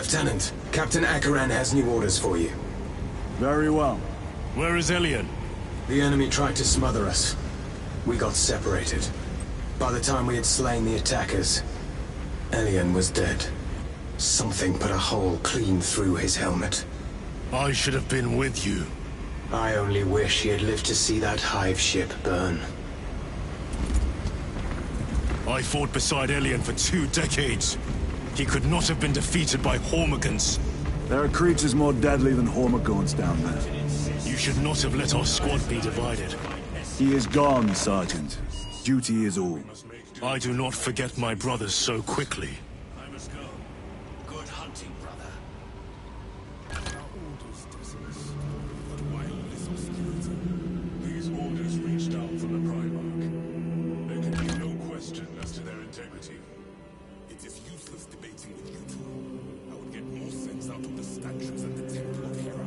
Lieutenant, Captain Akaran has new orders for you. Very well. Where is Elian? The enemy tried to smother us. We got separated. By the time we had slain the attackers, Elian was dead. Something put a hole clean through his helmet. I should have been with you. I only wish he had lived to see that hive ship burn. I fought beside Elian for 2 decades. He could not have been defeated by Hormagaunts. There are creatures more deadly than Hormagaunts down there. You should not have let our squad be divided. He is gone, Sergeant. Duty is all. I do not forget my brothers so quickly. I must go. Good hunting, brother. But while this hostility, these orders reached down from the Primarch. There can be no question as to their integrity. It is useless debating with you two. I would get more sense out of the statues at the Temple of Hera.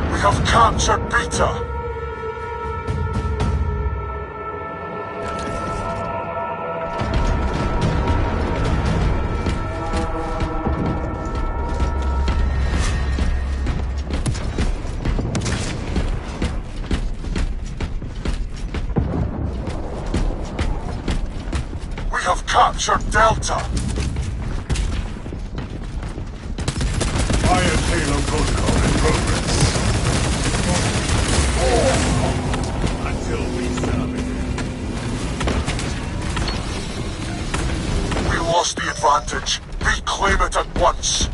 We have captured Beta! We have captured Delta! Iron Halo protocol in progress. Until we serve it. We lost the advantage. Reclaim it at once.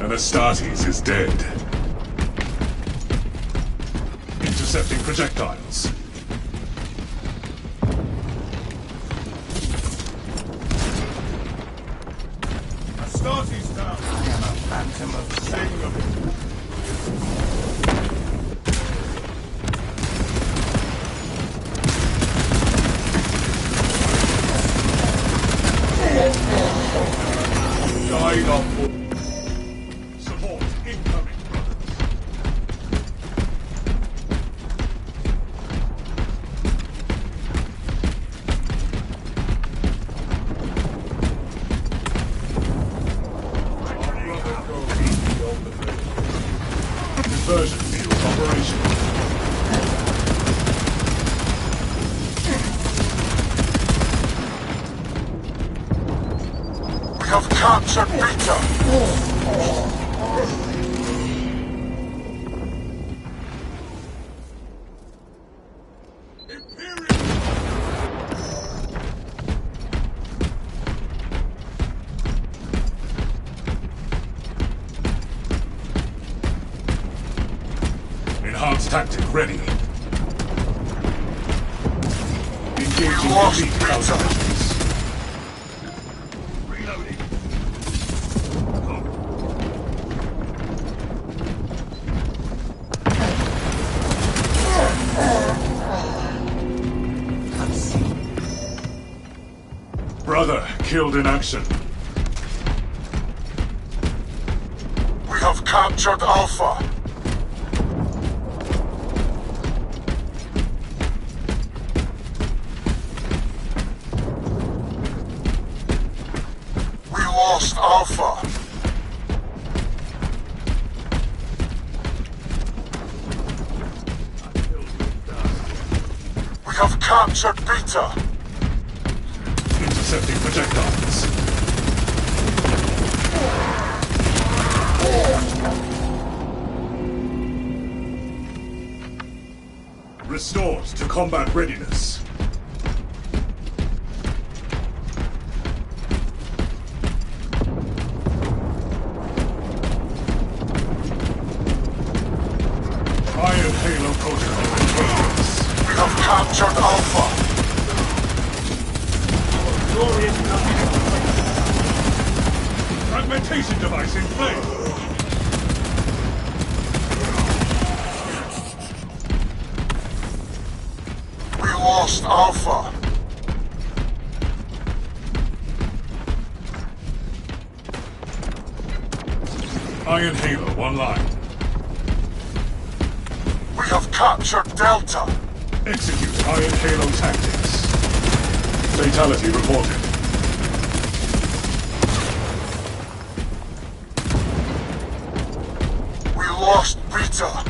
And Astartes is dead. Intercepting projectiles. Astartes down! I am a phantom of sing of it. Died off. Support incoming, brothers. Diversion field operational. We have captured Beta! Enhanced tactic ready. Engaging We lost elite Beta. countermeasures. Reloading. brother killed in action. We have captured Alpha. We lost Alpha. We have captured Beta. Intercepting projectiles. Restored to combat readiness. Iron Halo protocol in progress. We have captured Alpha. Fragmentation device in play. We lost Alpha. Iron Halo online. We have captured Delta. Execute Iron Halo tactics. Fatality reported. We lost Beta.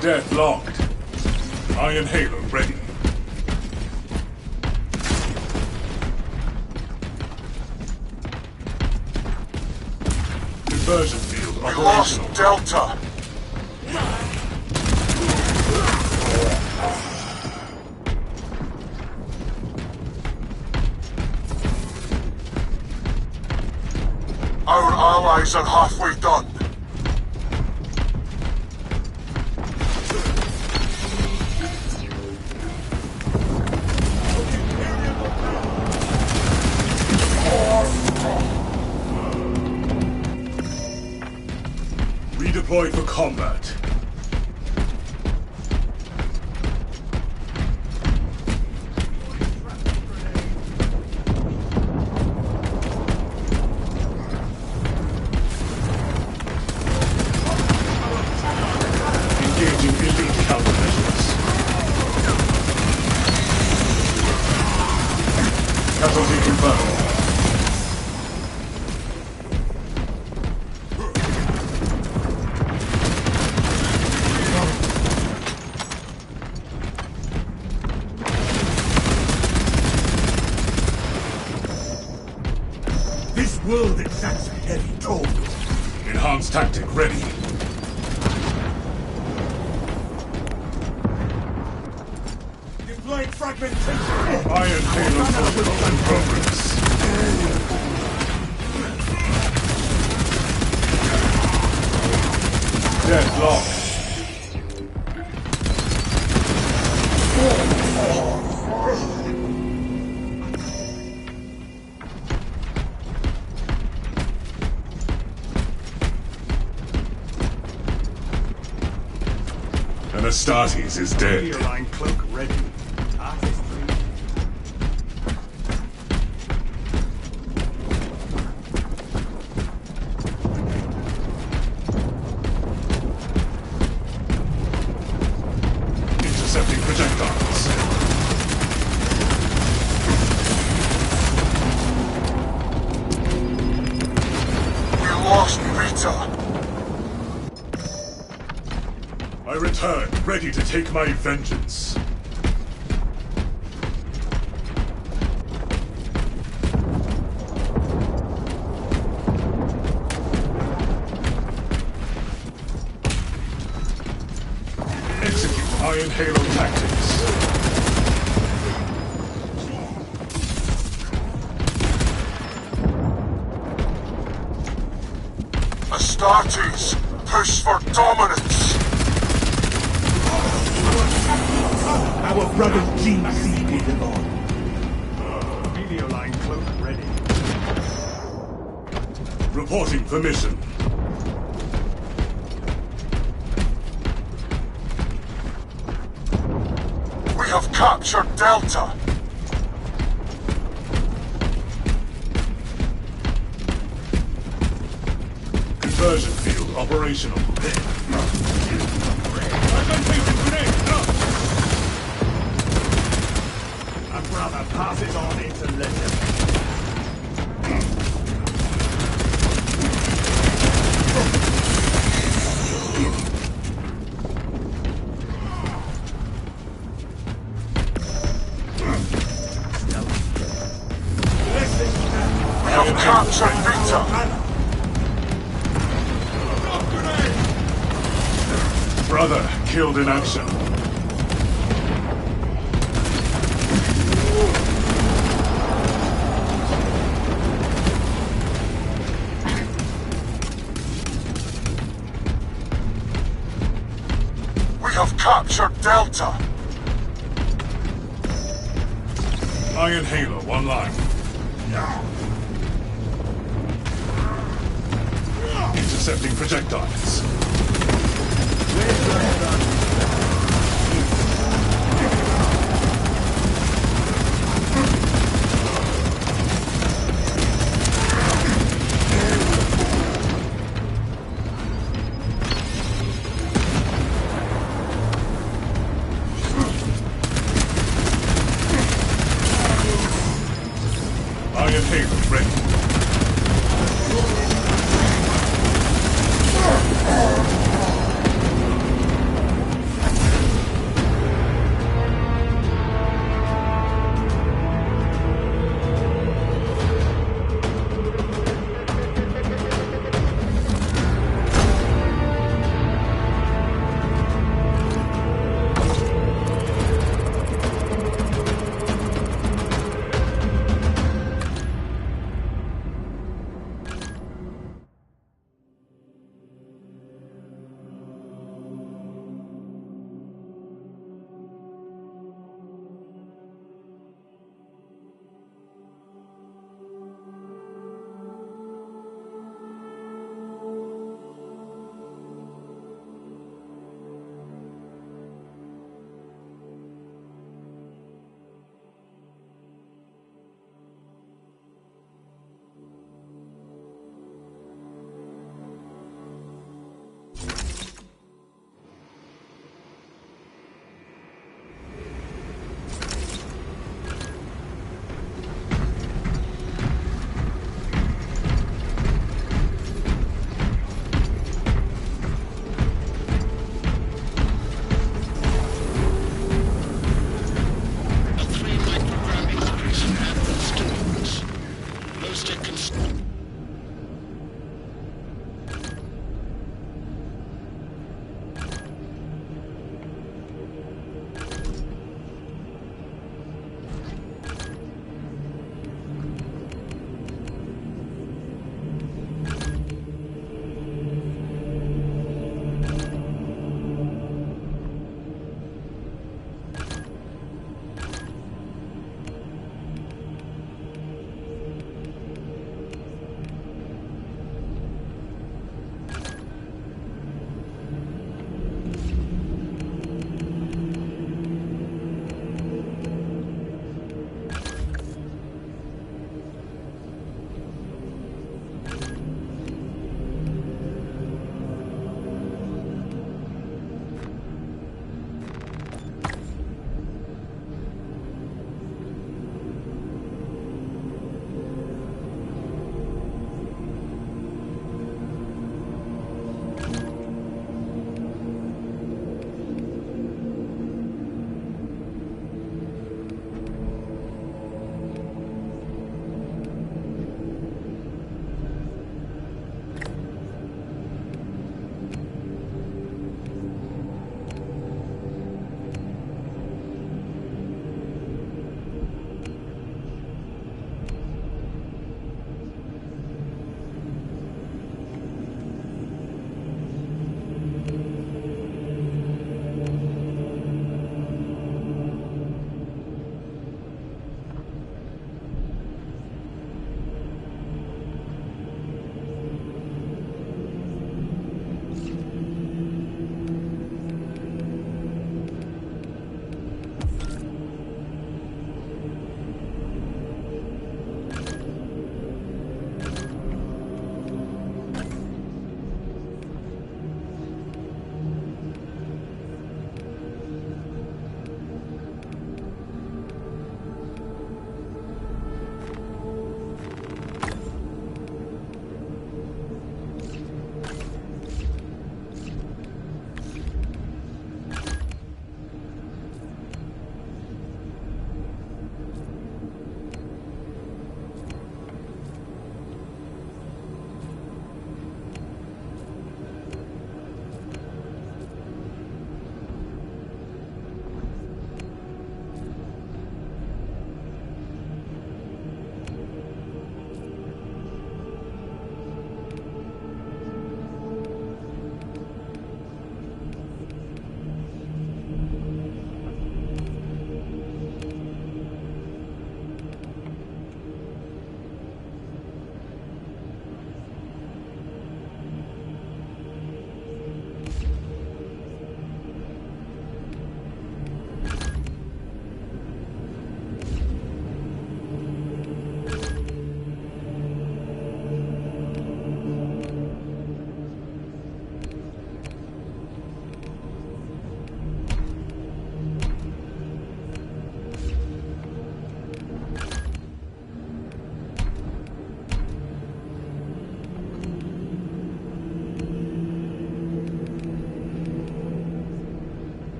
Death logged. Iron Halo ready. Conversion field We lost operational. Delta. Our allies are halfway done. Redeployed for combat. Engaging elite countermeasures. Casualty confirmed. This world exacts a heavy toll. Enhanced tactic ready. Deploying fragmentation. Iron Halo protocol in progress. Death locked. Astartes is dead. Line cloak ready. Artistry. Intercepting projectiles. We lost Beta. I return, ready to take my vengeance. Execute Iron Halo tactics. Astartes, push for dominance. Our brother's GC will live on. Video line cloak ready. Reporting for mission. We have captured Delta. Conversion field operational. And brother, pass it on into legend. We have captured Victor. Brother, killed in action. We have captured Delta. Iron Halo, one line. Intercepting projectiles. Iron Halo, ready.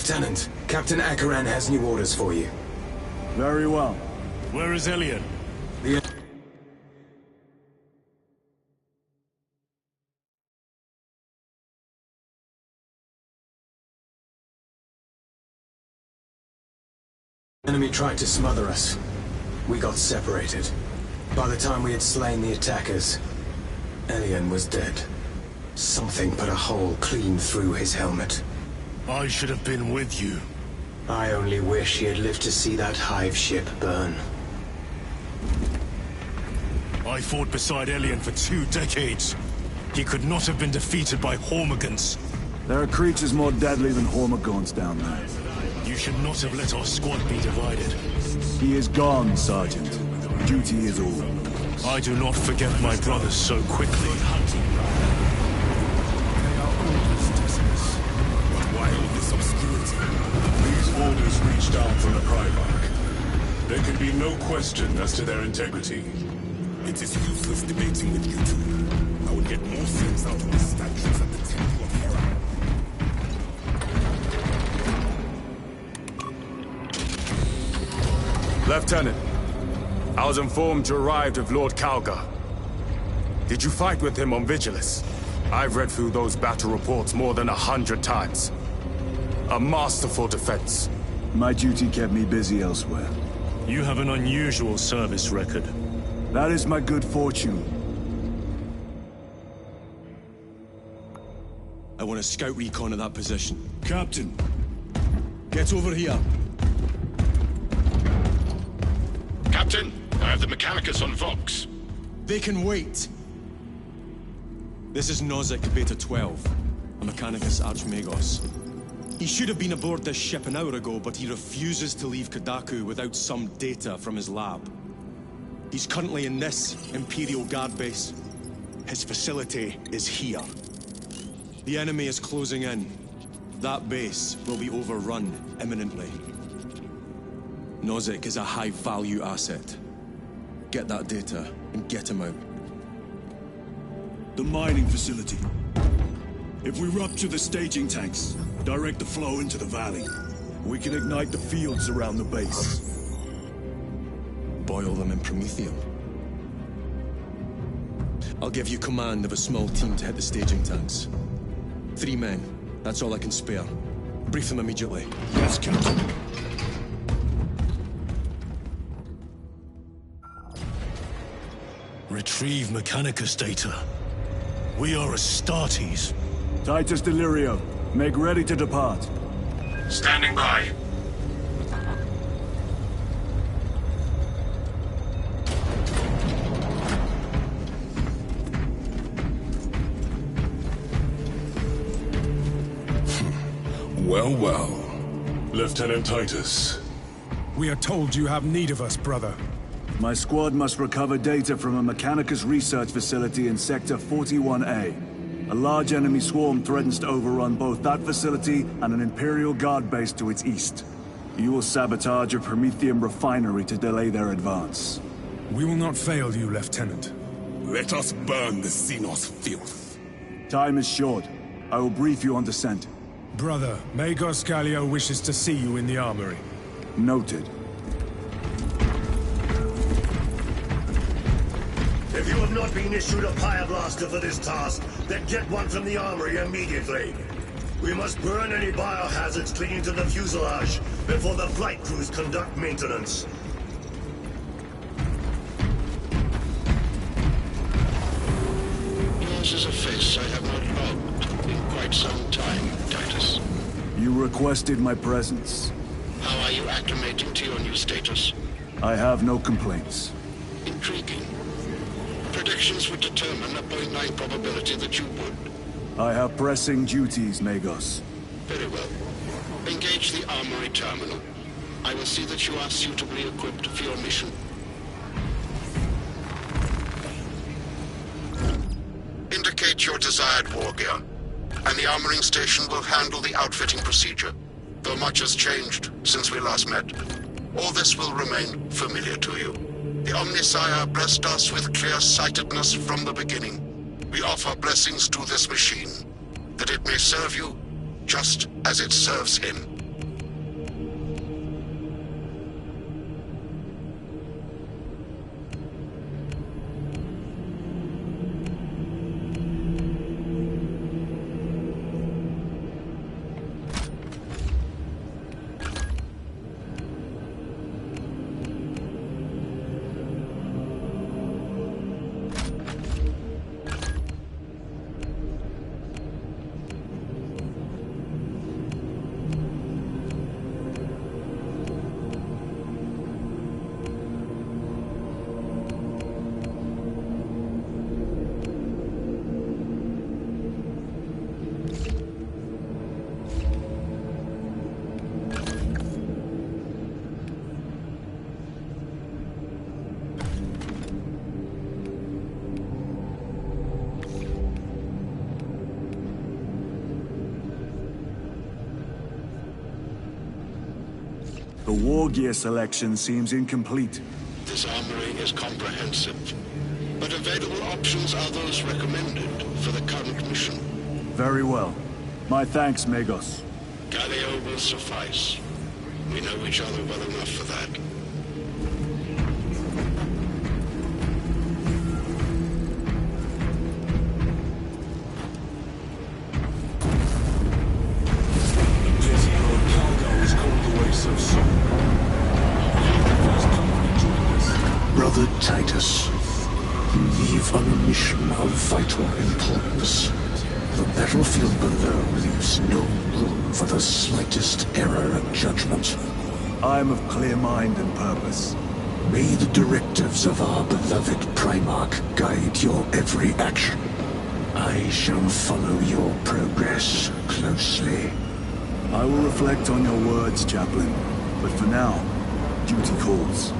Lieutenant, Captain Akaran has new orders for you. Very well. Where is Elian? The enemy tried to smother us. We got separated. By the time we had slain the attackers, Elian was dead. Something put a hole clean through his helmet. I should have been with you. I only wish he had lived to see that hive ship burn. I fought beside Elian for 2 decades. He could not have been defeated by Hormigans. There are creatures more deadly than Hormigons down there. You should not have let our squad be divided. He is gone, Sergeant. Duty is all. I do not forget my brothers so quickly. Why all this obscurity? These orders reach down from the Primarch. There can be no question as to their integrity. It is useless debating with you two. I will get more things out of the statues at the Temple of Hera. Lieutenant, I was informed you arrived with Lord Kalgar. Did you fight with him on Vigilus? I've read through those battle reports more than 100 times. A masterful defense. My duty kept me busy elsewhere. You have an unusual service record. That is my good fortune. I want a scout recon of that position. Captain, Get over here. Captain, I have the Mechanicus on Vox. They can wait. This is Nozick Beta 12, a Mechanicus Archmagos. He should have been aboard this ship an hour ago, but he refuses to leave Kadaku without some data from his lab. He's currently in this Imperial Guard base. His facility is here. The enemy is closing in. That base will be overrun imminently. Nozick is a high-value asset. Get that data and get him out. the mining facility. If we rupture the staging tanks, direct the flow into the valley, we can ignite the fields around the base. Boil them in promethium. I'll give you command of a small team to hit the staging tanks. 3 men. That's all I can spare. Brief them immediately. Yes, Captain. Retrieve Mechanicus data. We are Astartes. Titus Delirio, make ready to depart. Standing by. Well, well. Lieutenant Titus. We are told you have need of us, brother. My squad must recover data from a Mechanicus research facility in Sector 41A. A large enemy swarm threatens to overrun both that facility and an Imperial Guard base to its east. You will sabotage a Promethium refinery to delay their advance. We will not fail you, Lieutenant. Let us burn the Xenos filth. Time is short. I will brief you on descent. Brother, Magos Gallio wishes to see you in the armory. Noted. If you have not been issued a Pyreblaster for this task, then get one from the armory immediately. We must burn any biohazards clinging to the fuselage before the flight crews conduct maintenance. Yours is a face I have not logged in quite some time, Titus. You requested my presence. How are you acclimating to your new status? I have no complaints. Intriguing. Predictions would determine a 0.9 probability that you would. I have pressing duties, Magos. Very well. Engage the armory terminal. I will see that you are suitably equipped for your mission. Indicate your desired war gear, and the armoring station will handle the outfitting procedure, though much has changed since we last met. All this will remain familiar to you. The Omnisire blessed us with clear-sightedness from the beginning. We offer blessings to this machine, that it may serve you just as it serves him. The war gear selection seems incomplete. This armory is comprehensive, but available options are those recommended for the current mission. Very well. My thanks, Magos. Galio will suffice. We know each other well enough for that. Brother Titus, you leave on a mission of vital importance. The battlefield below leaves no room for the slightest error of judgment. I am of clear mind and purpose. May the directives of our beloved Primarch guide your every action. I shall follow your progress closely. I will reflect on your words, Chaplain. But for now, duty calls.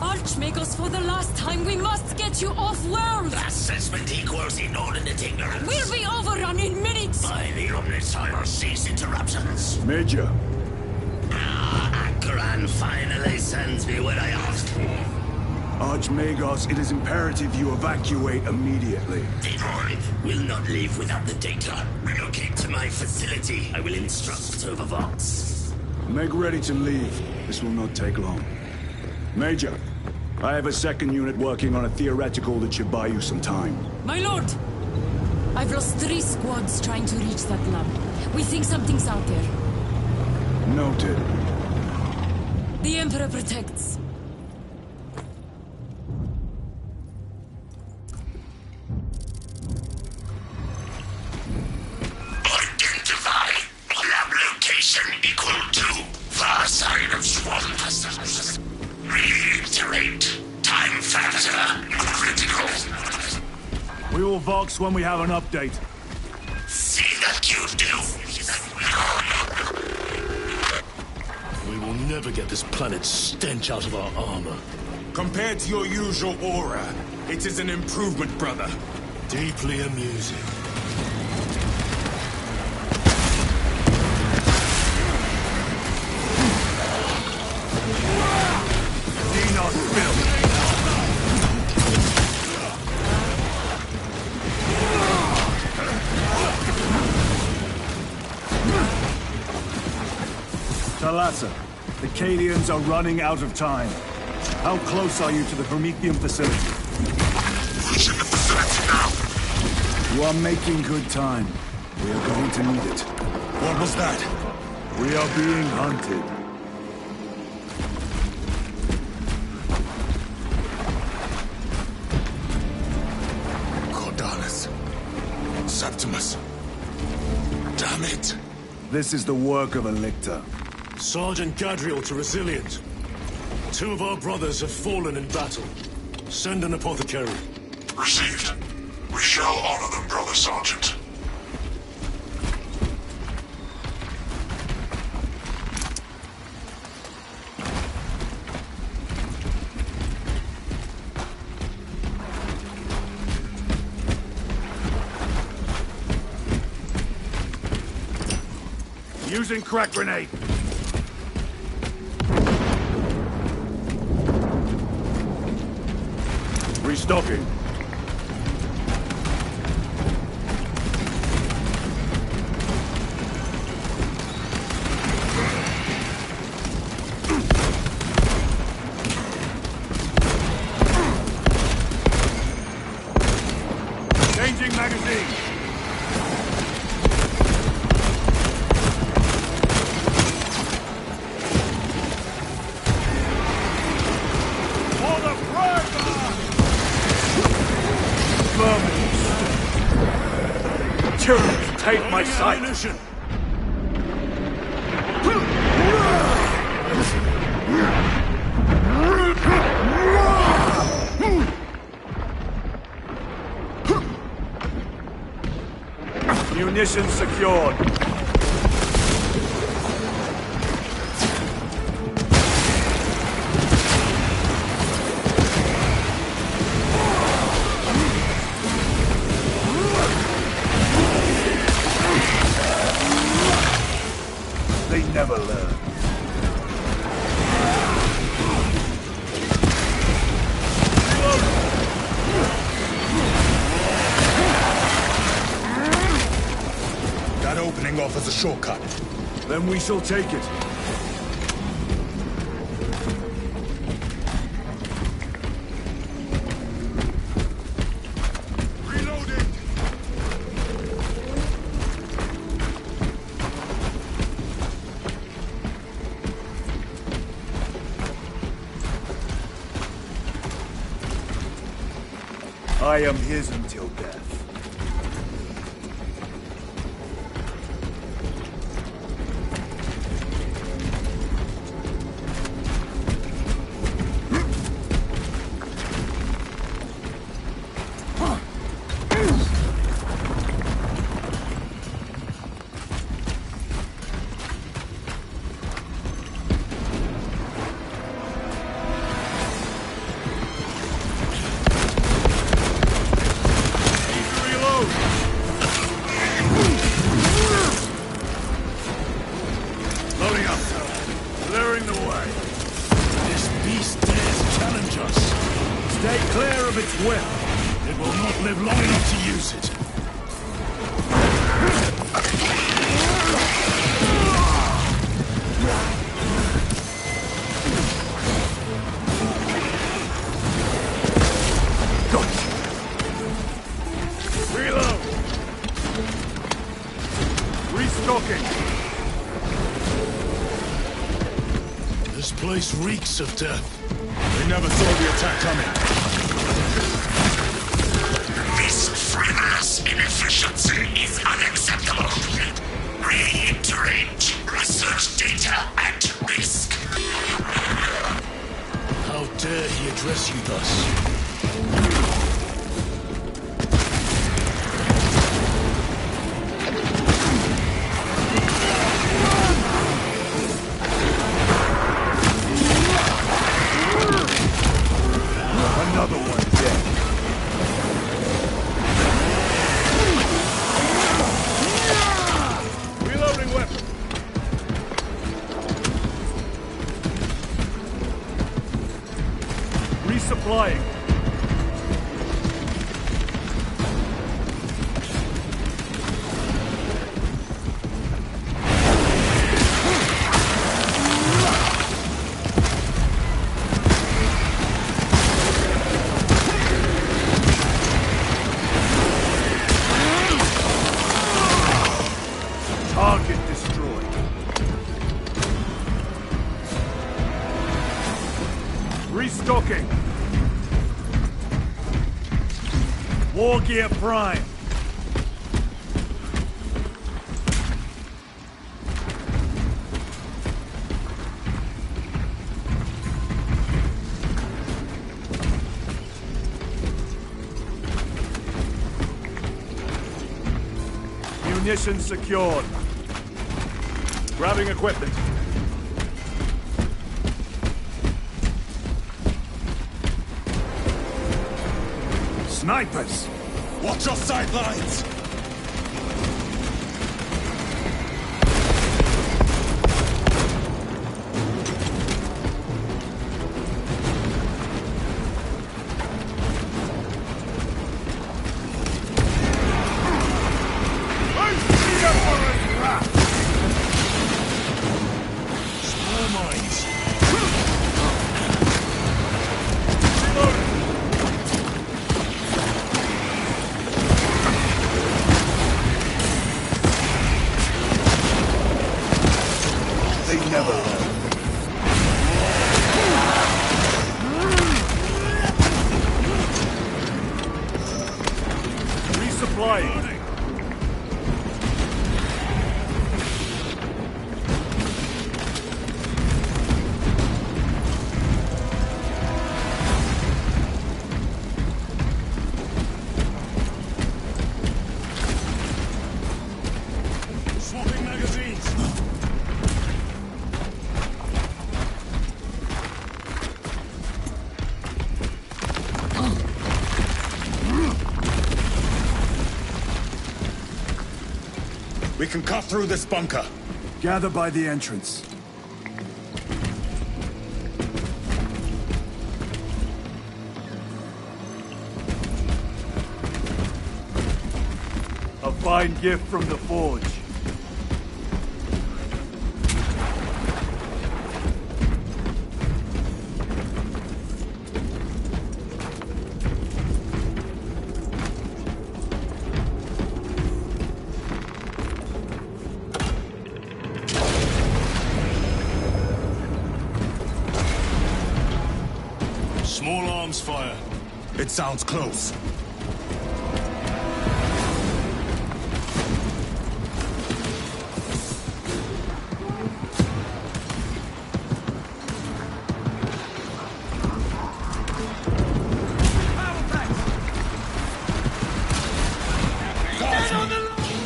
Archmagos, for the last time, we must get you off-world! Assessment equals inordinate ignorance. We'll be overrun in minutes! By the Omnissiah, cease interruptions. Major. Akran finally sends me what I asked for. Archmagos, it is imperative you evacuate immediately. Devoid will not leave without the data. Relocate to my facility. I will instruct over Vox. Make ready to leave. This will not take long. Major, I have a second unit working on a theoretical that should buy you some time. My lord! I've lost 3 squads trying to reach that lab. We think something's out there. Noted. The Emperor protects. Identify. Lab location equal to far side of swamp. Reiterate. Time factor critical. We will Vox when we have an update. See that you do. We will never get this planet's stench out of our armor. Compared to your usual aura, it is an improvement, brother. Deeply amusing. Talassa, the Cadians are running out of time. How close are you to the Promethean facility? Reaching the facility now. You are making good time. We are going to need it. What was that? We are being hunted. Cordalis. Septimus. Damn it. This is the work of a lictor. Sergeant Gadriel to Resilient. 2 of our brothers have fallen in battle. Send an apothecary. Received. We shall honor them, Brother Sergeant. Using crack grenade. Restocking. Changing magazine. Take my sight! Munitions secured. They never learn. That opening offers a shortcut. Then we shall take it. I am his until death. Stay clear of its whip. It will not live long enough to use it. Reload! Restocking! This place reeks of death. They never saw the attack coming. This frivolous inefficiency is unacceptable. Reiterate, research data at risk. How dare he address you thus? Another one dead. Reloading weapon. Resupplying. Target destroyed. Restocking. War gear prime. Munitions secured. Grabbing equipment. Snipers! Watch your sidelines! never left. Resupplying. Swapping magazines. We can cut through this bunker. Gather by the entrance. A fine gift from the forge. Small arms fire. It sounds close.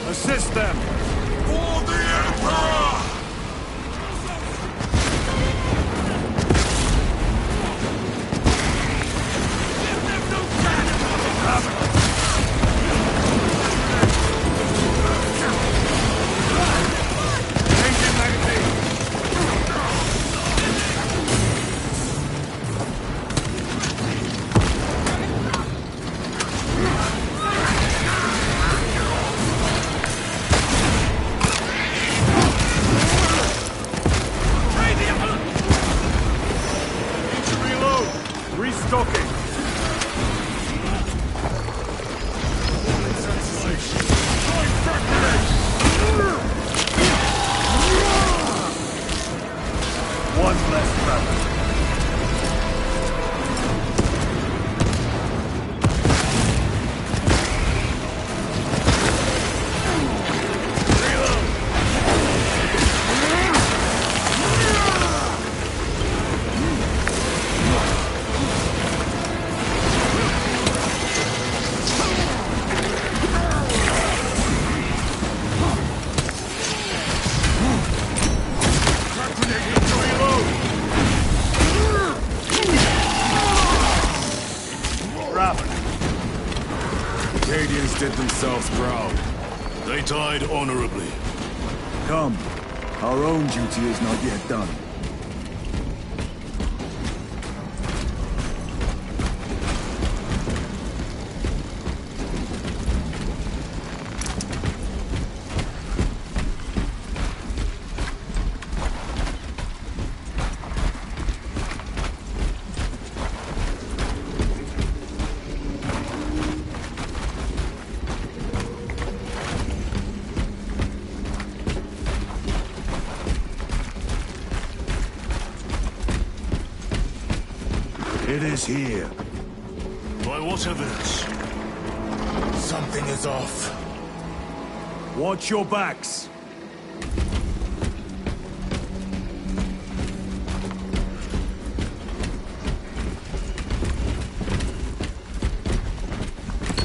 Assist them! For the Emperor! Restocking! One less travel. Acadians did themselves proud. They died honorably. Come. Our own duty is not yet done. It is here. By what evidence? Something is off. Watch your backs.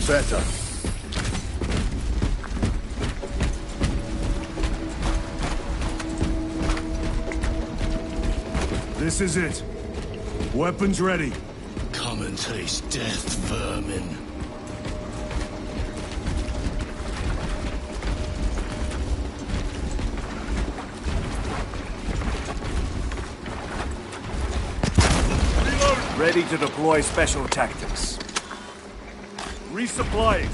Better. This is it. Weapons ready. Come and taste death, vermin. Ready to deploy special tactics. Resupplying.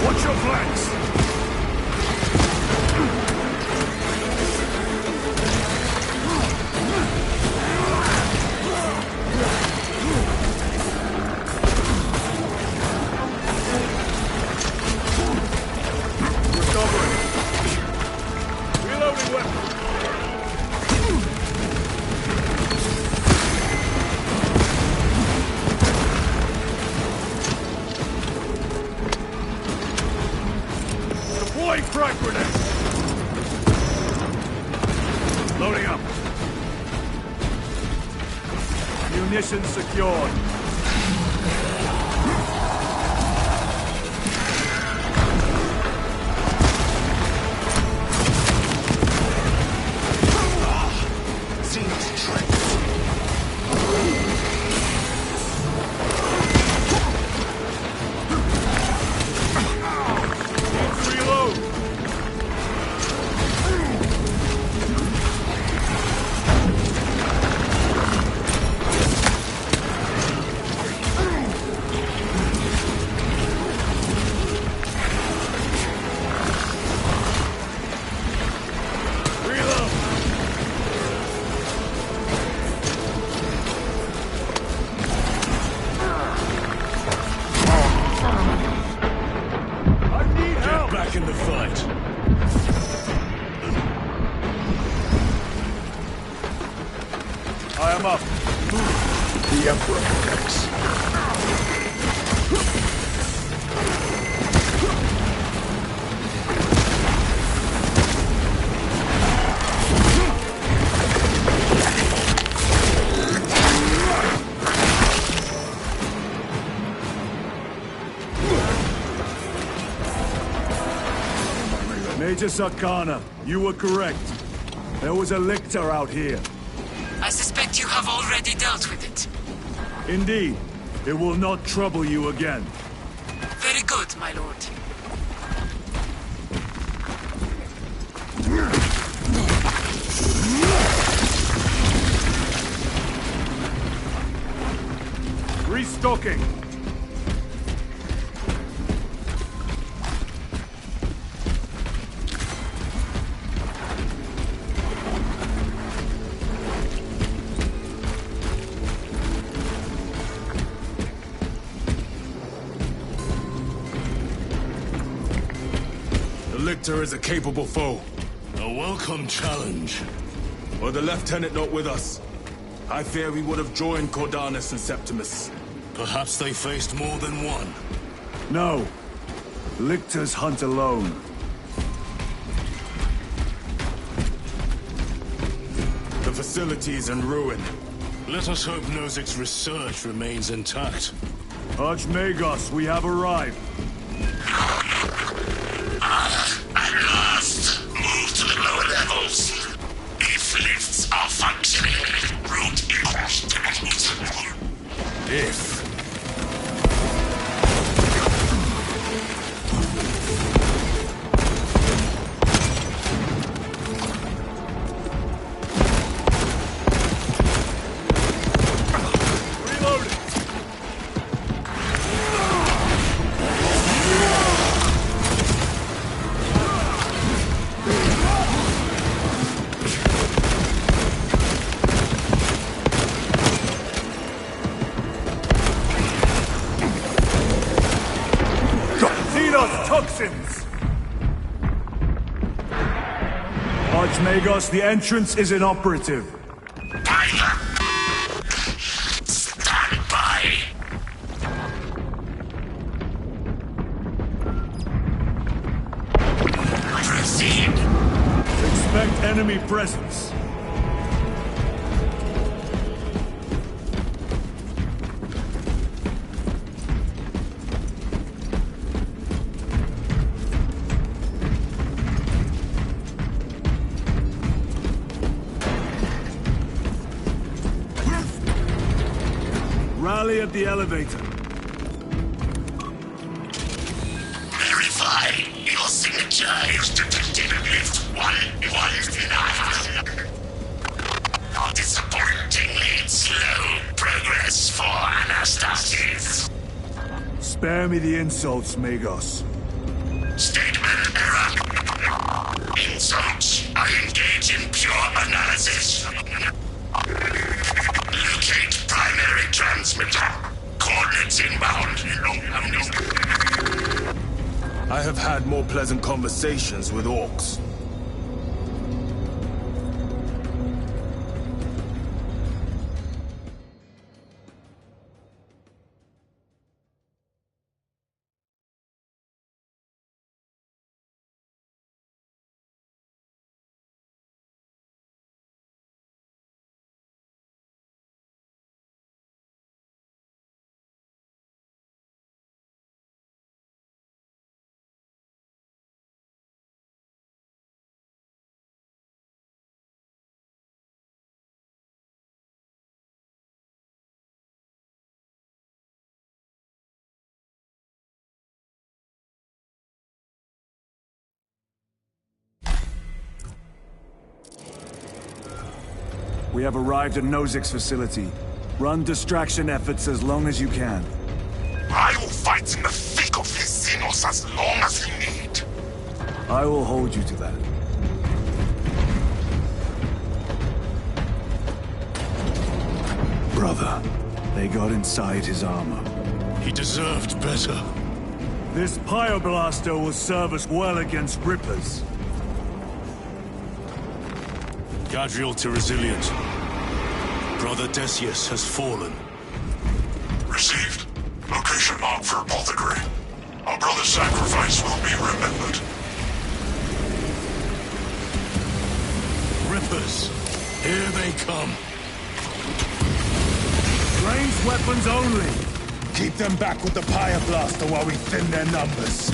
Watch your flanks! Recovering. Reloading weapon. Deploying frag grenade! Loading up. Munitions secured. In the fight. I am up. The Emperor protects. Major Sakana, you were correct. There was a lictor out here. I suspect you have already dealt with it. Indeed. It will not trouble you again. Very good, my lord. Restocking. The lictor is a capable foe. A welcome challenge. Were the lieutenant not with us, I fear we would have joined Cordanus and Septimus. Perhaps they faced more than one. No. Lictors hunt alone. The facility is in ruin. Let us hope Nozik's research remains intact. Archmagos, we have arrived. At last! Move to the lower levels. If lifts are functioning, route equals If. Toxins! Archmagos, the entrance is inoperative. Stand by! Proceed! Expect enemy presence. Rally at the elevator. Verify. Your signature is detected in lift 119. Disappointingly slow progress for Anastasis. Spare me the insults, Magos. Statement error. Insults. I engage in pure analysis. Locate primary transmitter. Coordinates inbound. I have had more pleasant conversations with orcs. We have arrived at Nozik's facility. Run distraction efforts as long as you can. I will fight in the thick of his Xenos as long as he need. I will hold you to that. Brother, they got inside his armor. He deserved better. This Pyoblaster will serve us well against Rippers. Gadriel to Resilient. Brother Decius has fallen. Received. Location marked for apothecary. Our brother's sacrifice will be remembered. Rippers, here they come. Ranged weapons only. Keep them back with the Pyoblaster while we thin their numbers.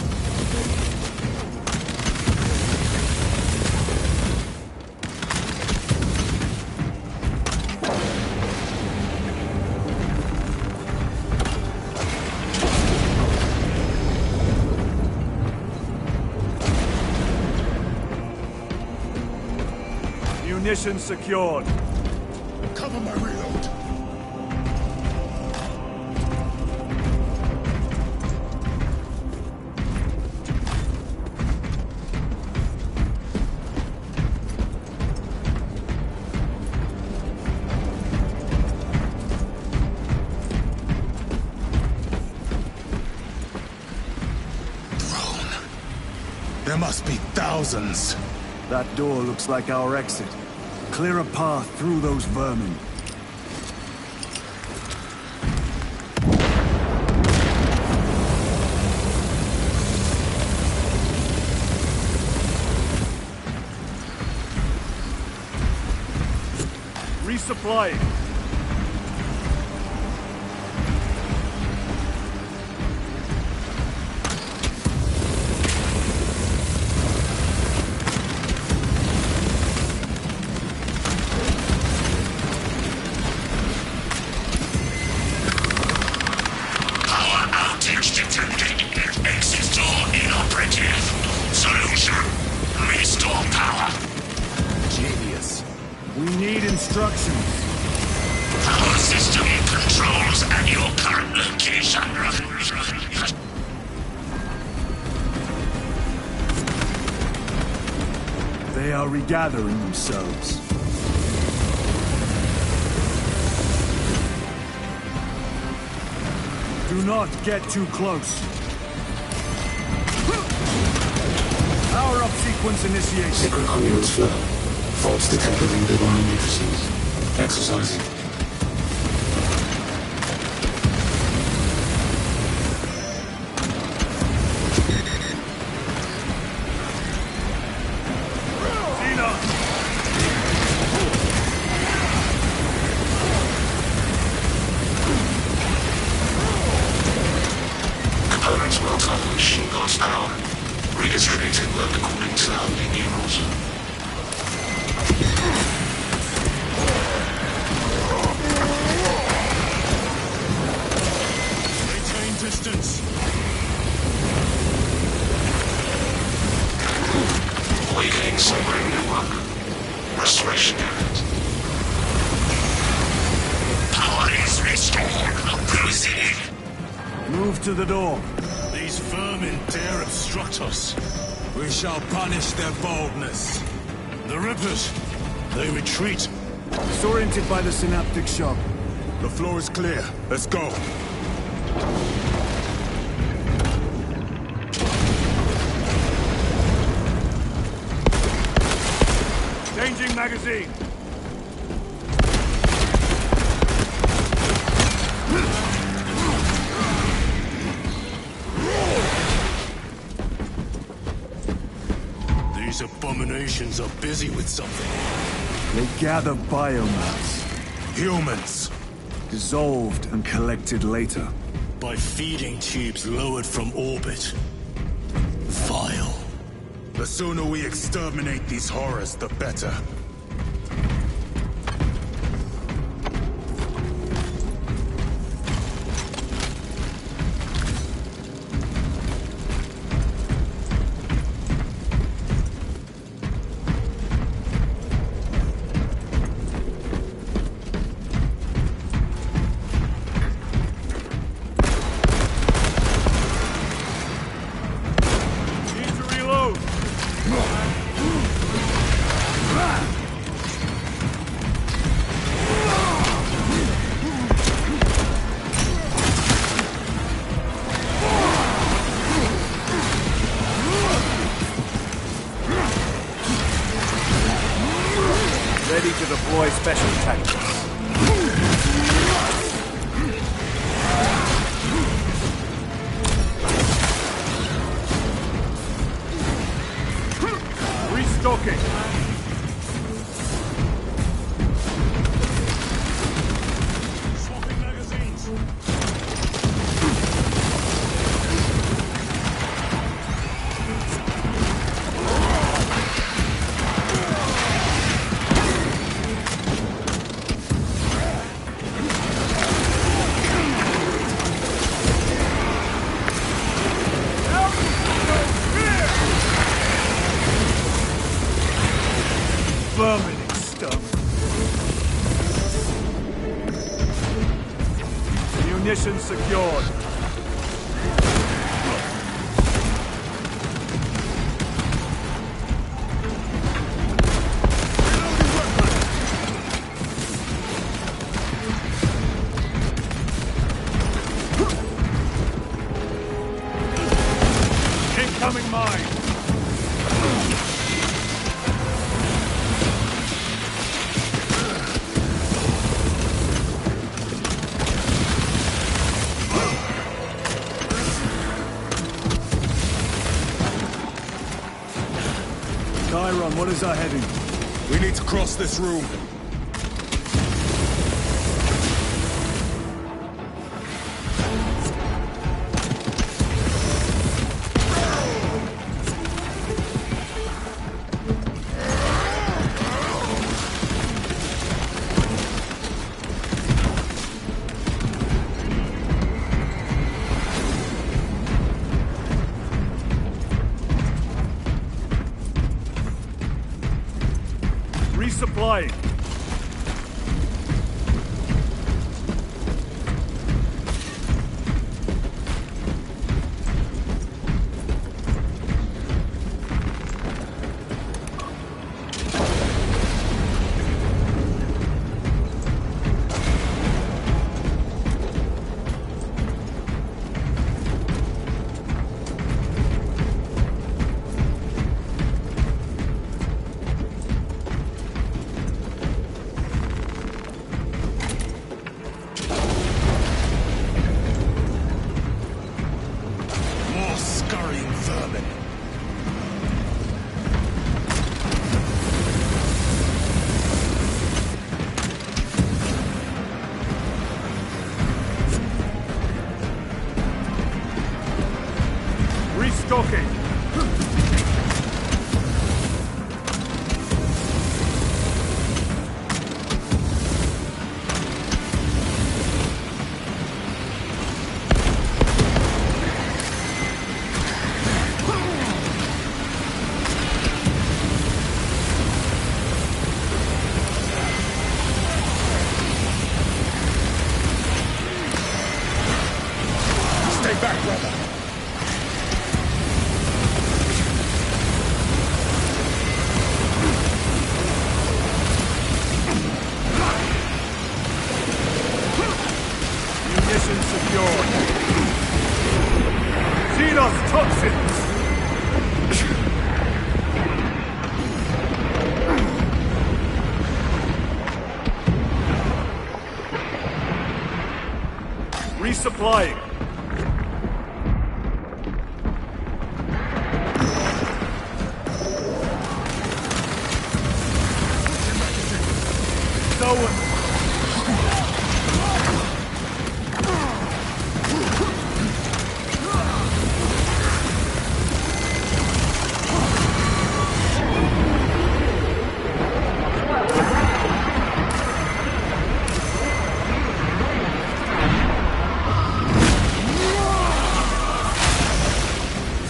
Munition secured. Cover my reload. There must be thousands. That door looks like our exit. Clear a path through those vermin. Resupplying. Instructions. Power system controls at your current location. They are regathering themselves. Do not get too close. Power-up sequence initiated. Sacred conduits flow. Faults detected in divine matrices. Exercising. Components well timed with machine god's power. Redistributing work according to holy numerals. Distance. Awakening sobering network. Restoration unit. Power is restored. Proceed. Move to the door. These vermin dare obstruct us. We shall punish their boldness. The Rippers, they retreat. Disoriented by the synaptic shock. The floor is clear. Let's go. Changing magazine. These abominations are busy with something. They gather biomass. Humans. Dissolved and collected later. By feeding tubes lowered from orbit. Vile. The sooner we exterminate these horrors, the better. Ready to deploy special tactics. Restocking. Swapping magazines. Vermin exterminate. Munitions secured. Incoming mine. Chiron, what is our heading? We need to cross this room. Resupplying. More scurrying vermin. Restocking. Stay Stay back, brother. Munitions secured. Xenos toxins! Resupplying. No one.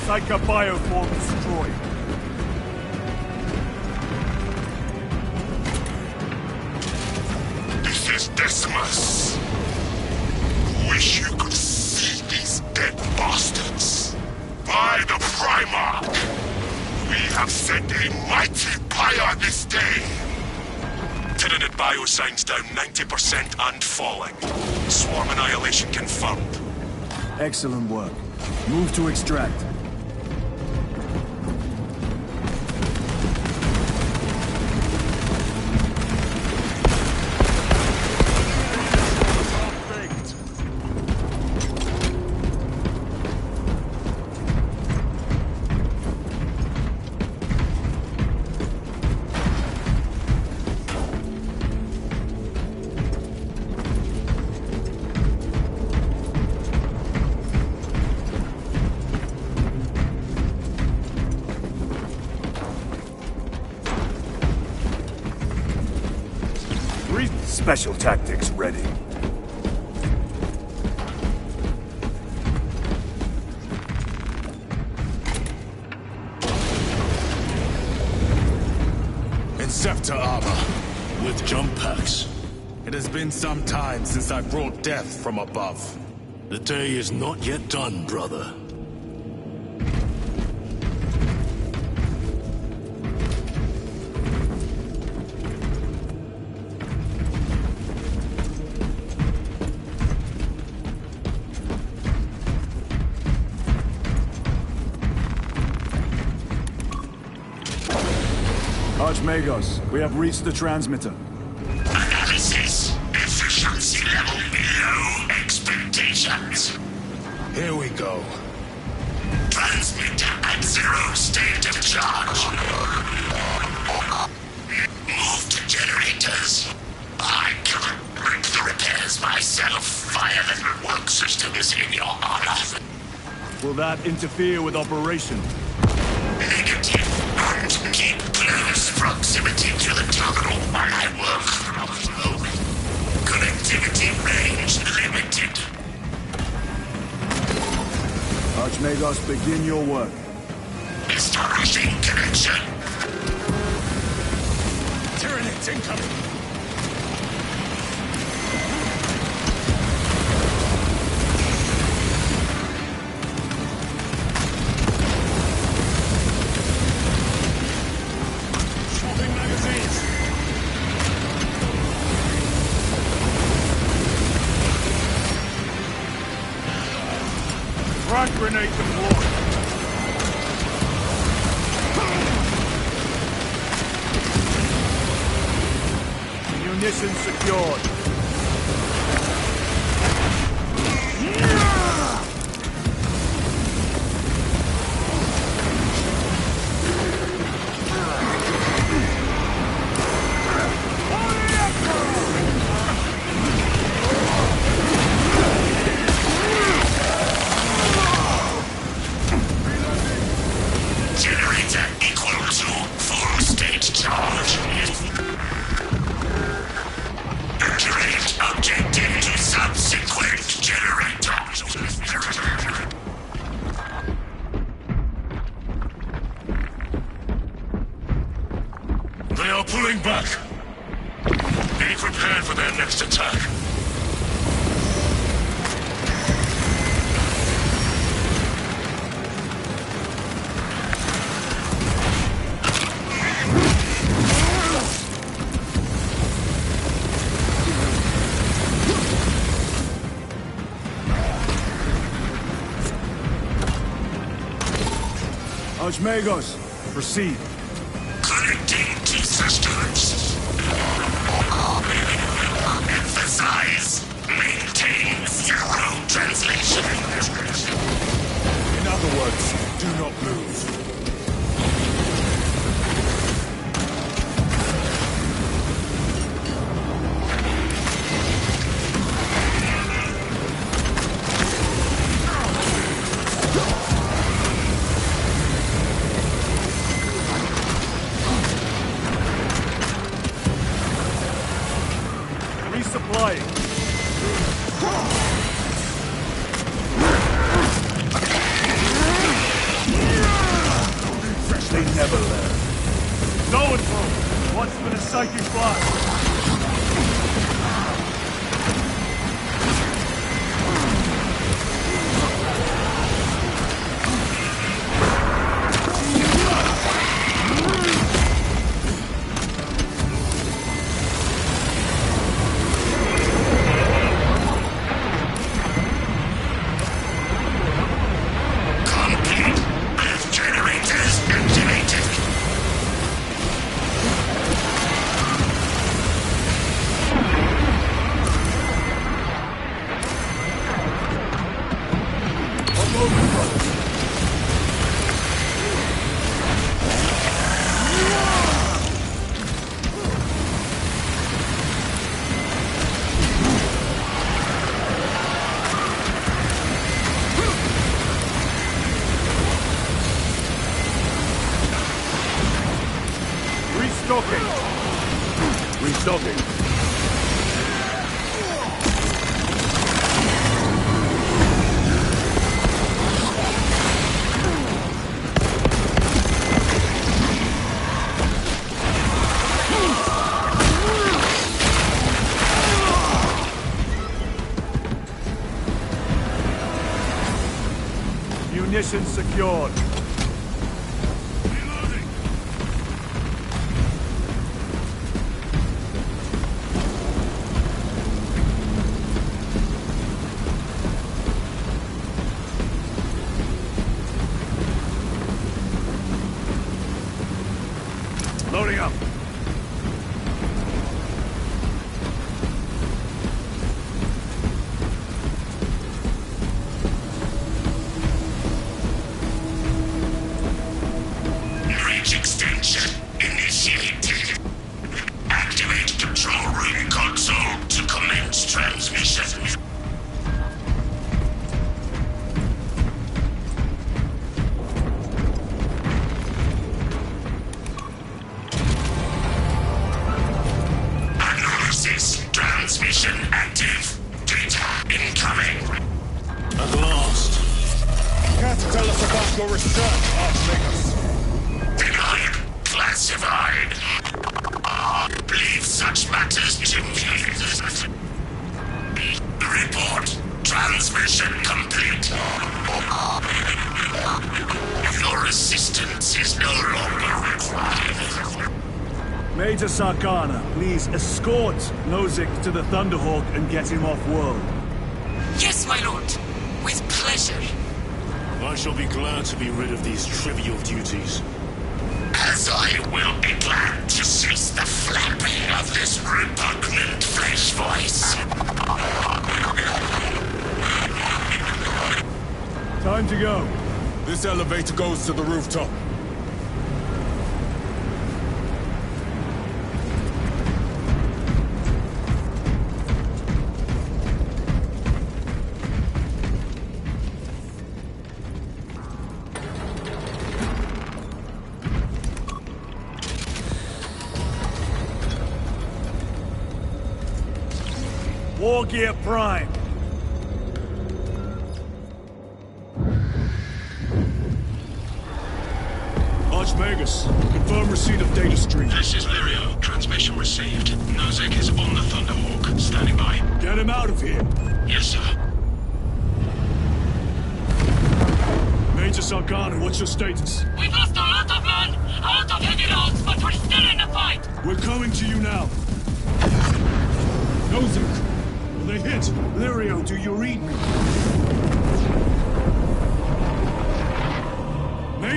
Psycho bioform destroyed. This is Decimus. Wish you could see these dead bastards. By the Primarch, we have sent a mighty pyre this day. Tyranid biosigns down 90% and falling. Swarm annihilation confirmed. Excellent work. Move to extract. Special tactics ready. Inceptor armor, with jump packs. It has been some time since I brought death from above. The day is not yet done, brother. Archmagos, we have reached the transmitter. Analysis. Efficiency level below expectations. Here we go. Transmitter at 0 state of charge. Move to generators. I cannot break the repairs myself via the work systems in your honor. Will that interfere with operation? Negative. And keep close proximity to the terminal while I work from home. Connectivity range limited. Archmagos, begin your work. Establishing connection. Tyranids incoming! Frag grenade deployed. Munitions secured. Generator equal to full state charge. Accurate objective to subsequent generator. They are pulling back. Be prepared for their next attack. Archmagos, proceed. Connecting to systems. Emphasize. Maintain zero translation. In other words, do not move. Resupplying. They never learn. Going for once for the psychic blast. Restocking. Munitions secured. Loading up. Reach extension initiated. Activate control room console to commence transmission. Transmission active. Data incoming. At last. Care to tell us about your research, Archmagos? Denied. Classified. Leave such matters to me. Report. Transmission complete. Your assistance is no longer required. Major Sarkana, please escort Nozick to the Thunderhawk and get him off-world. Yes, my lord. With pleasure. I shall be glad to be rid of these trivial duties. As I will be glad to cease the flapping of this repugnant flesh voice. Time to go. This elevator goes to the rooftop. War Gear Prime. Archmagus, confirm receipt of data stream. This is Lirio. Transmission received. Nozick is on the Thunderhawk. Standing by. Get him out of here. Yes, sir. Major Sarkana, what's your status? We've lost a lot of men, a lot of heavy loads, but we're still in the fight. We're coming to you now. Nozick, will they hit? Lirio, do you read me?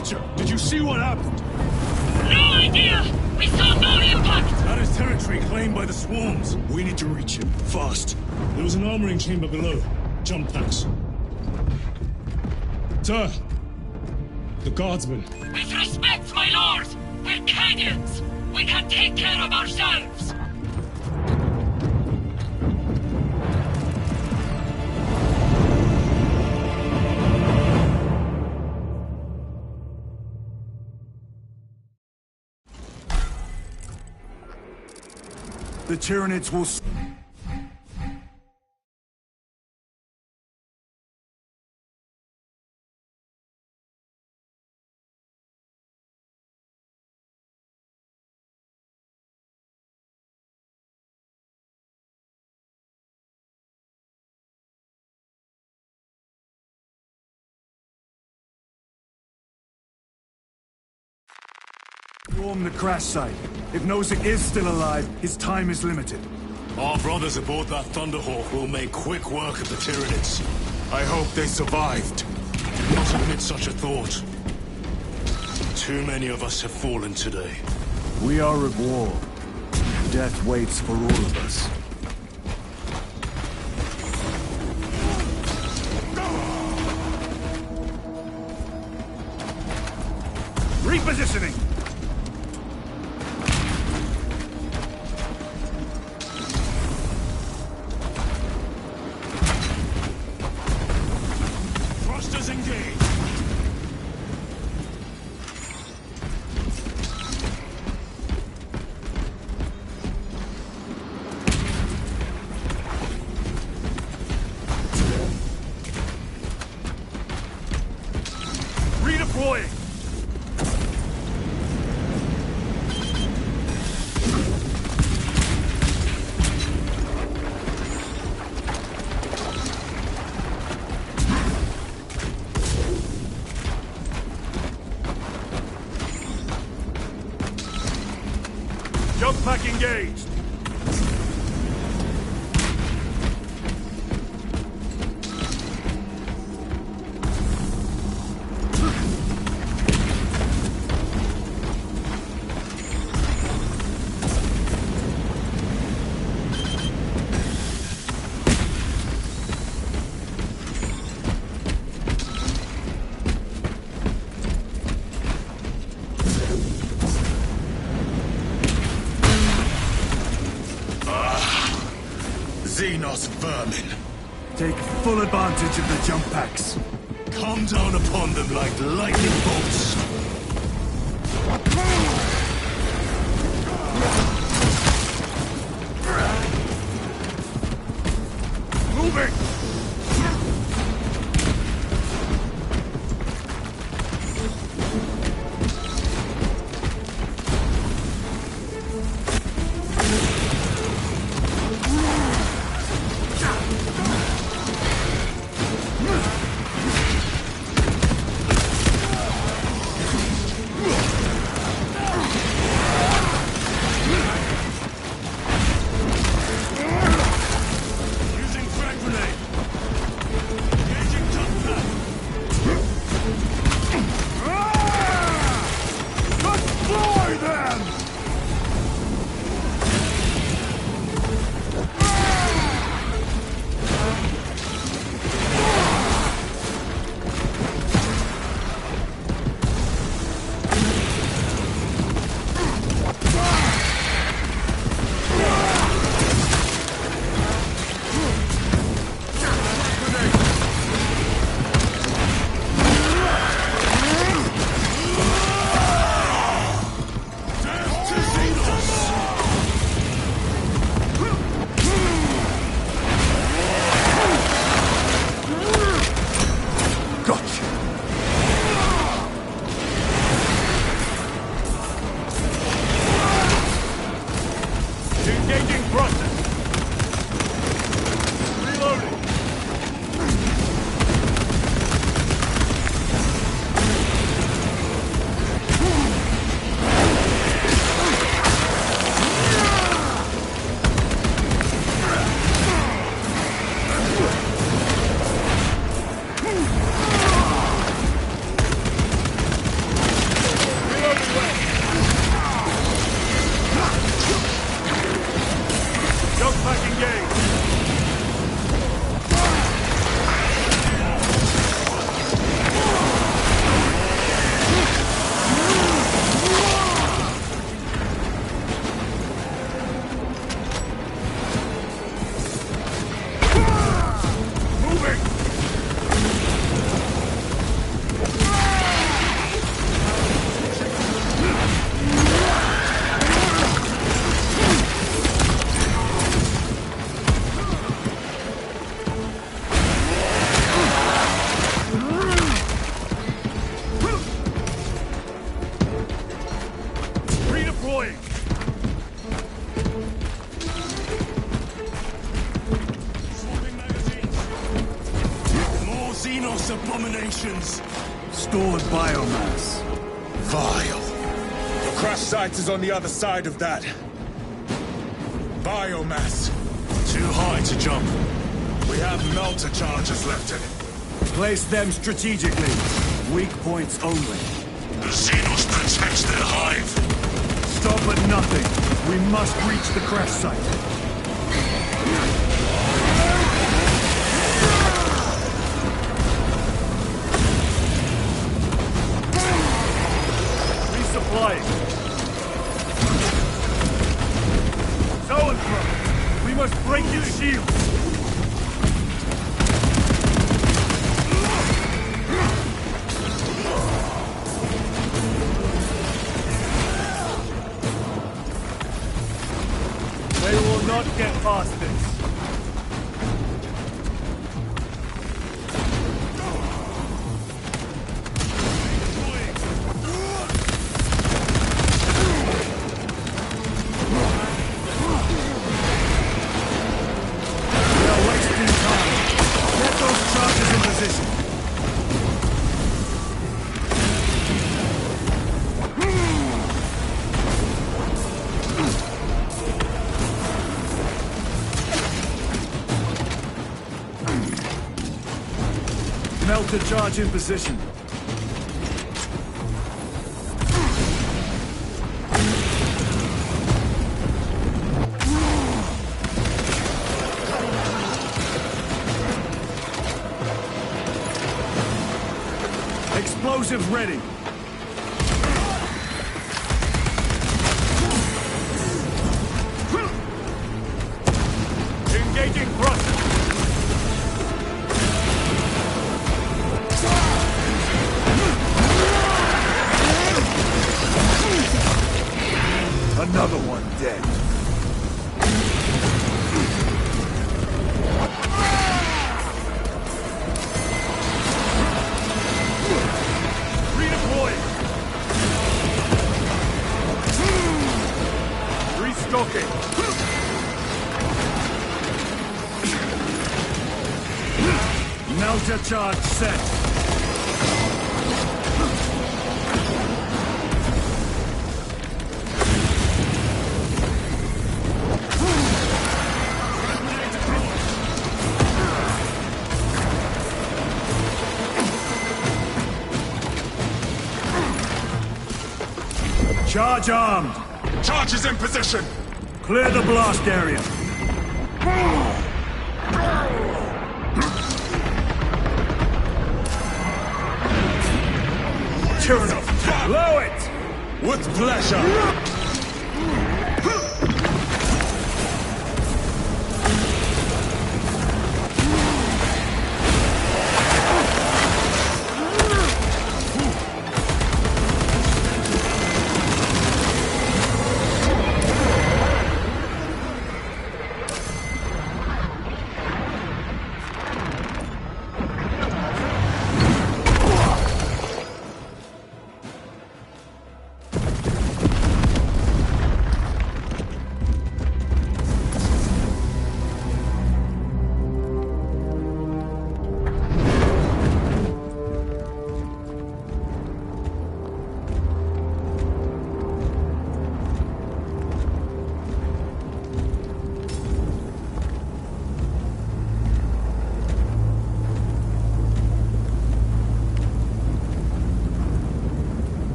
Preacher, did you see what happened? No idea! We saw no impact! That is territory claimed by the swarms. We need to reach him, fast. There was an armoring chamber below. Jump packs. Sir! The guardsmen. With respect, my lord! We're Cadians! We can take care of ourselves! The Tyranids will... Storm the crash site. If Nozick is still alive, his time is limited. Our brothers aboard that Thunderhawk will make quick work of the Tyranids. I hope they survived. Do not admit such a thought. Too many of us have fallen today. We are at war. Death waits for all of us. Repositioning! Thrusters engaged. Redeploying! Jump pack engaged! Xenos vermin. Take full advantage of the jump packs. Come down upon them like lightning bolts. Moving! Using frag grenade. abominations? Stored biomass. Vile. The crash site is on the other side of that. Biomass. Too high to jump. We have melter charges left in it. Place them strategically. Weak points only. The Xenos protects their hive. Stop at nothing. We must reach the crash site. Resupplying. To and fro. We must break your shields. They will not get past this. We are wasting time. Get those charges in position. Melter charge in position. Explosives ready. Engaging thrusters. Another one dead. Redeploying. Restocking. Melter charge set. Charge armed! Charge is in position! Clear the blast area! Tyrannos, blow it! With pleasure!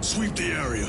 Sweep the area.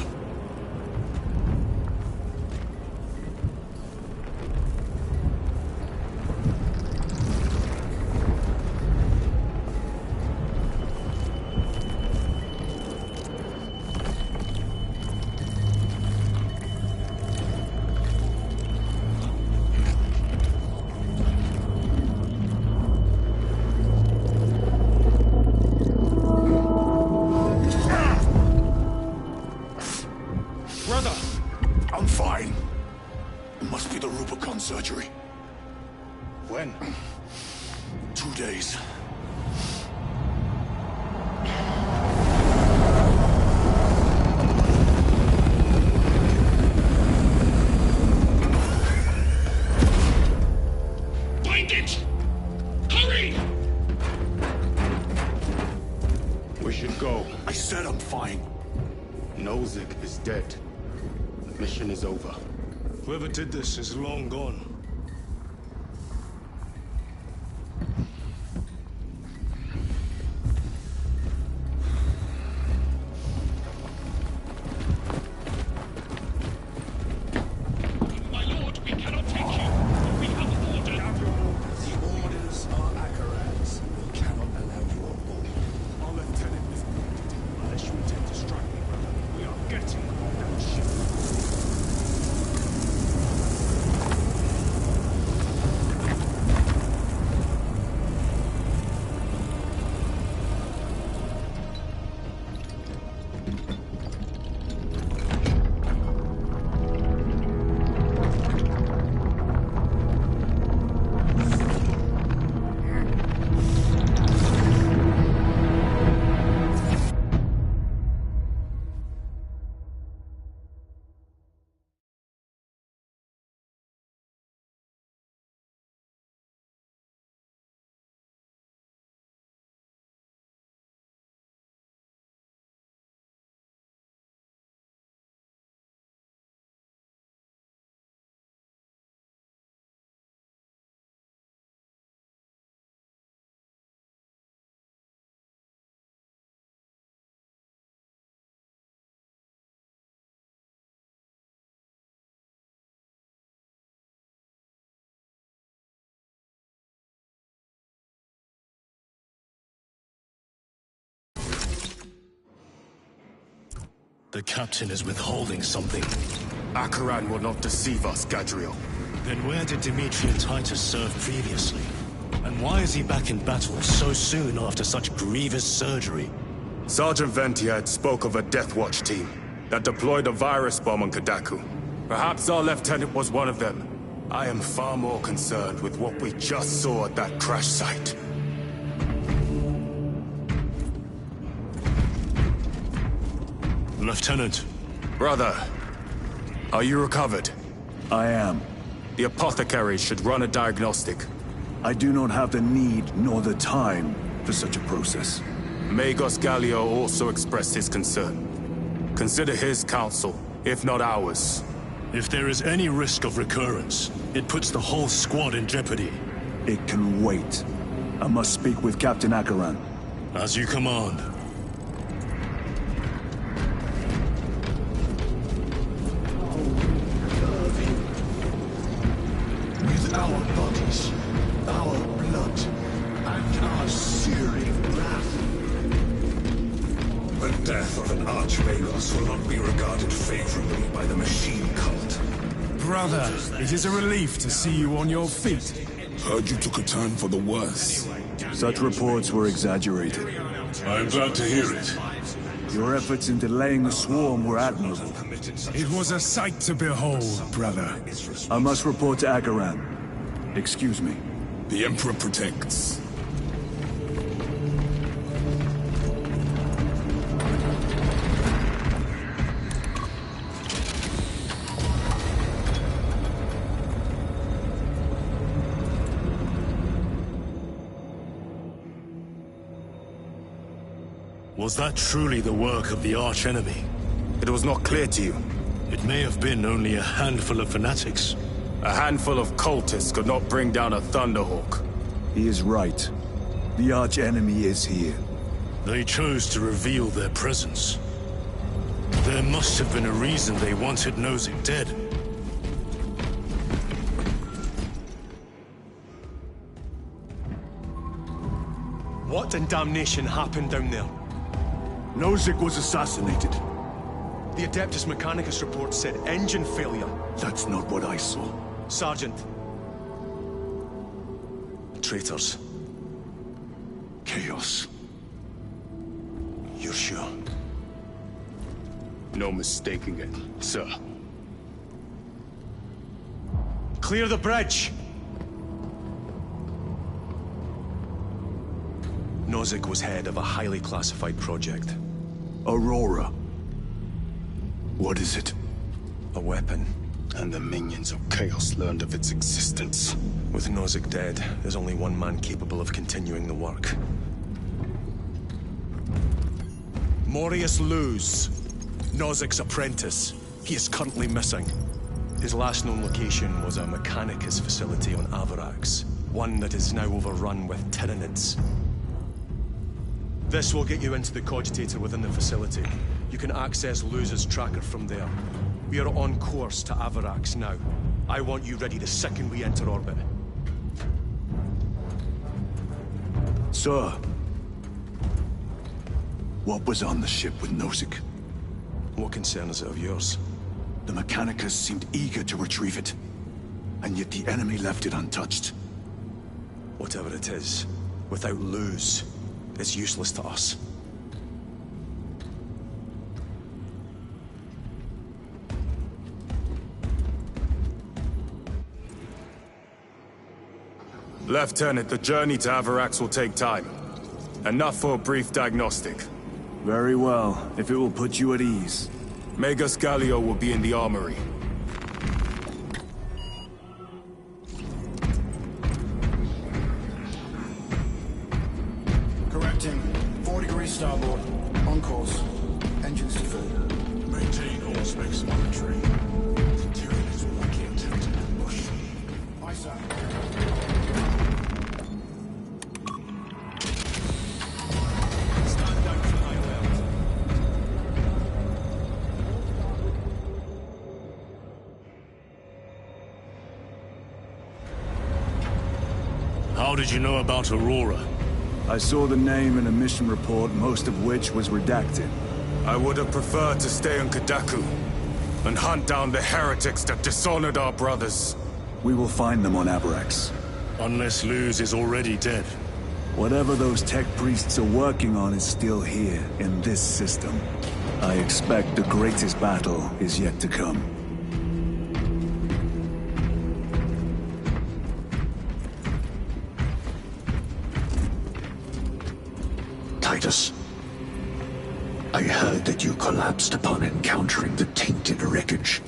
We should go. I said I'm fine. Nozick is dead. The mission is over. Whoever did this is long gone. The captain is withholding something. Akaran will not deceive us, Gadriel. Then where did Dimitri and Titus serve previously? And why is he back in battle so soon after such grievous surgery? Sergeant Ventiad spoke of a Death Watch team that deployed a virus bomb on Kadaku. Perhaps our lieutenant was one of them. I am far more concerned with what we just saw at that crash site. Lieutenant. Brother, are you recovered? I am. The apothecary should run a diagnostic. I do not have the need nor the time for such a process. Magos Gallio also expressed his concern. Consider his counsel, if not ours. If there is any risk of recurrence, it puts the whole squad in jeopardy. It can wait. I must speak with Captain Akaran. As you command. With our bodies, our blood, and our searing wrath. The death of an Archmagos will not be regarded favorably by the machine cult. Brother, it is a relief to see you on your feet. Heard you took a turn for the worse. Such reports were exaggerated. I'm glad to hear it. Your efforts in delaying the swarm were admirable. It was a sight to behold, brother. I must report to Akaran. Excuse me. The Emperor protects. Was that truly the work of the arch-enemy? It was not clear to you. It may have been only a handful of fanatics. A handful of cultists could not bring down a Thunderhawk. He is right. The arch-enemy is here. They chose to reveal their presence. There must have been a reason they wanted Nozick dead. What in damnation happened down there? Nozick was assassinated. The Adeptus Mechanicus report said engine failure. That's not what I saw. Sergeant. Traitors. Chaos. You're sure? No mistaking it, sir. Clear the bridge! Nozick was head of a highly classified project. Aurora. What is it? A weapon. And the minions of Chaos learned of its existence. With Nozick dead, there's only one man capable of continuing the work. Morius Luz, Nozik's apprentice. He is currently missing. His last known location was a Mechanicus facility on Avarax, one that is now overrun with Tyranids. This will get you into the cogitator within the facility. You can access Luz's tracker from there. We are on course to Avarax now. I want you ready the second we enter orbit. Sir, what was on the ship with Nozick? What concern is it of yours? The Mechanicus seemed eager to retrieve it, and yet the enemy left it untouched. Whatever it is, without Luz, it's useless to us. Lieutenant, the journey to Avarax will take time. Enough for a brief diagnostic. Very well, if it will put you at ease. Magus Gallio will be in the armory. Correcting. 4 degrees starboard. On course. Engines to full. Maintain all specs monitoring. Tyranids will likely attempt an ambush. Aye, sir. How did you know about Aurora? I saw the name in a mission report, most of which was redacted. I would have preferred to stay on Kadaku and hunt down the heretics that dishonored our brothers. We will find them on Avarax. Unless Luz is already dead. Whatever those tech priests are working on is still here, in this system. I expect the greatest battle is yet to come. Titus, I heard that you collapsed upon encountering the tainted wreckage.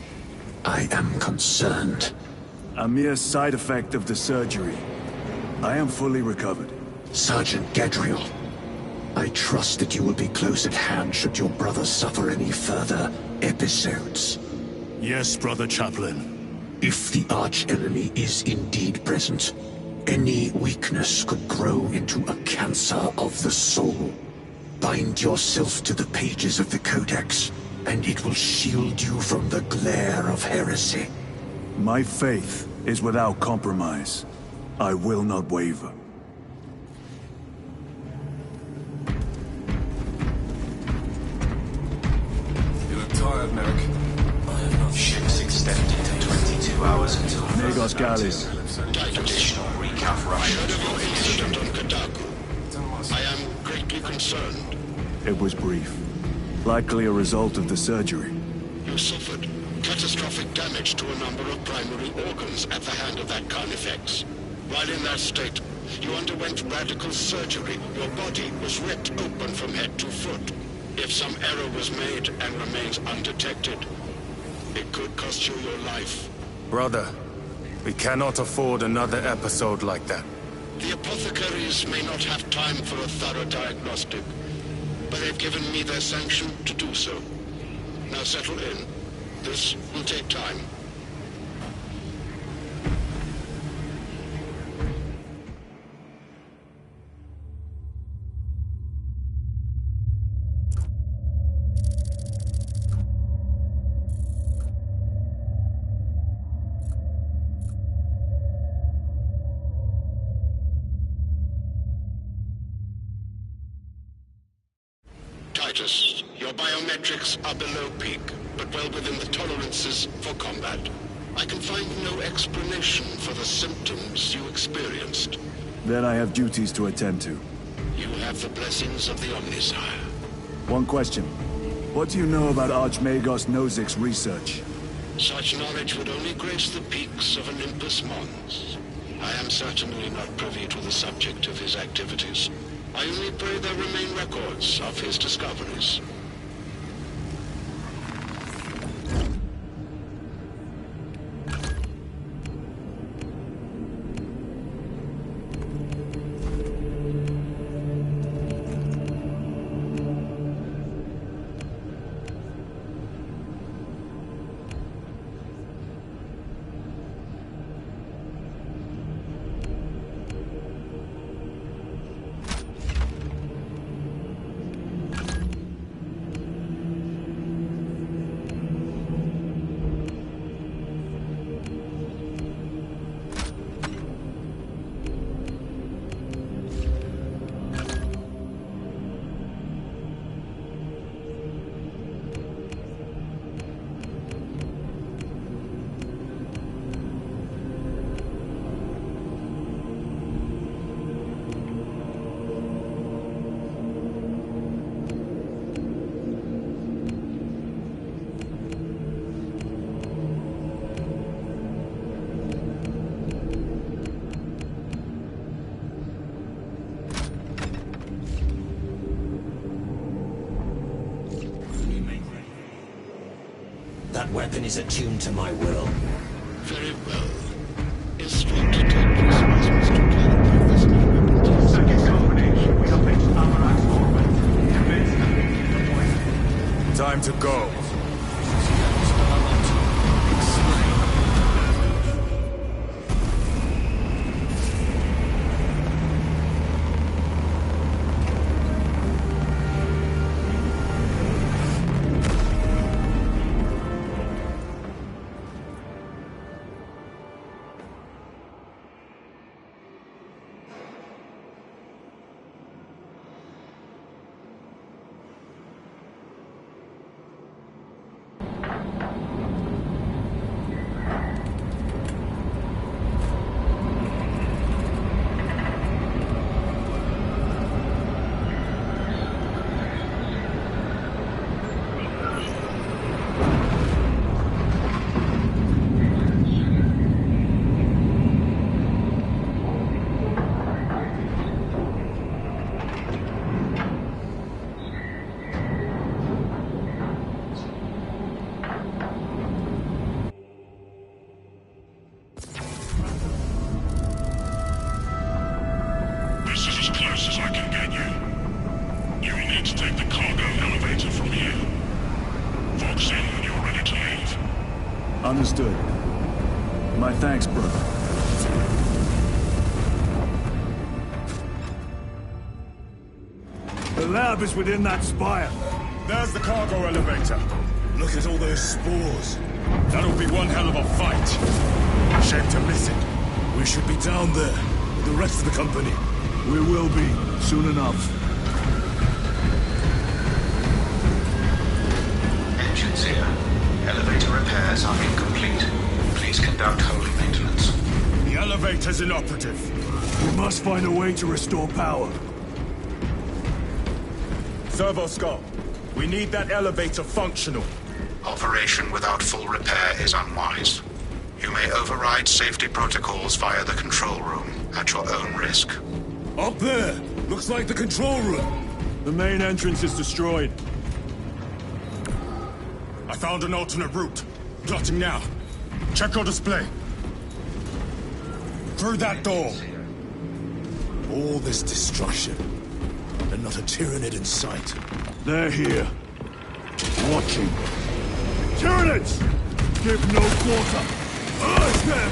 I am concerned. A mere side effect of the surgery. I am fully recovered. Sergeant Gadriel, I trust that you will be close at hand should your brother suffer any further episodes. Yes, Brother Chaplain. If the arch-enemy is indeed present, any weakness could grow into a cancer of the soul. Bind yourself to the pages of the Codex, and it will shield you from the glare of heresy. My faith is without compromise. I will not waver. You look tired, Merrick. Ship's extended to 22 hours until Magos Gallio. additional recalf I rush. heard of your incident on Kadaku. I am greatly concerned. It was brief. Likely a result of the surgery. You suffered catastrophic damage to a number of primary organs at the hand of that Carnifex. While in that state, you underwent radical surgery. Your body was ripped open from head to foot. If some error was made and remains undetected, it could cost you your life. Brother, we cannot afford another episode like that. The apothecaries may not have time for a thorough diagnostic, but they've given me their sanction to do so. Now settle in. This will take time. Titus, your biometrics are below peak, but well within the tolerances for combat. I can find no explanation for the symptoms you experienced. Then I have duties to attend to. You have the blessings of the Omnisire. One question. What do you know about Archmagos Nozik's research? Such knowledge would only grace the peaks of Olympus Mons. I am certainly not privy to the subject of his activities. I only pray there remain records of his discoveries. That weapon is attuned to my will. Very well. Instruct Templars Rasmus to calibrate this new weapon test. Second company, we have reached Amarak's orbit. Commence immediate deployment. Time to go. This is as close as I can get you. You will need to take the cargo elevator from here. Fox in when you're ready to leave. Understood. My thanks, brother. The lab is within that spire. There's the cargo elevator. Look at all those spores. That'll be one hell of a fight. Shame to miss it. We should be down there with the rest of the company. We will be, soon enough. Engines here. Elevator repairs are incomplete. Please conduct holy maintenance. The elevator's inoperative. We must find a way to restore power. Servo Skull, we need that elevator functional. Operation without full repair is unwise. You may override safety protocols via the control room at your own risk. Up there! Looks like the control room. The main entrance is destroyed. I found an alternate route. Plotting now. Check your display. Through that door. All this destruction. And not a Tyranid in sight. They're here. Watching. Tyranids! Give no quarter! Urge them!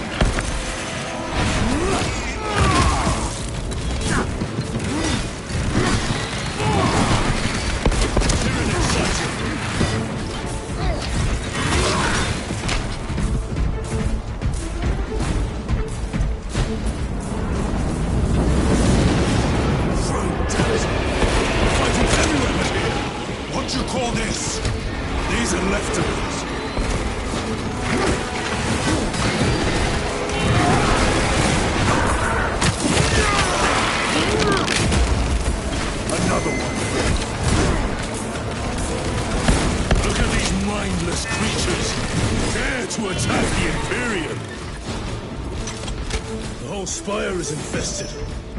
Infested.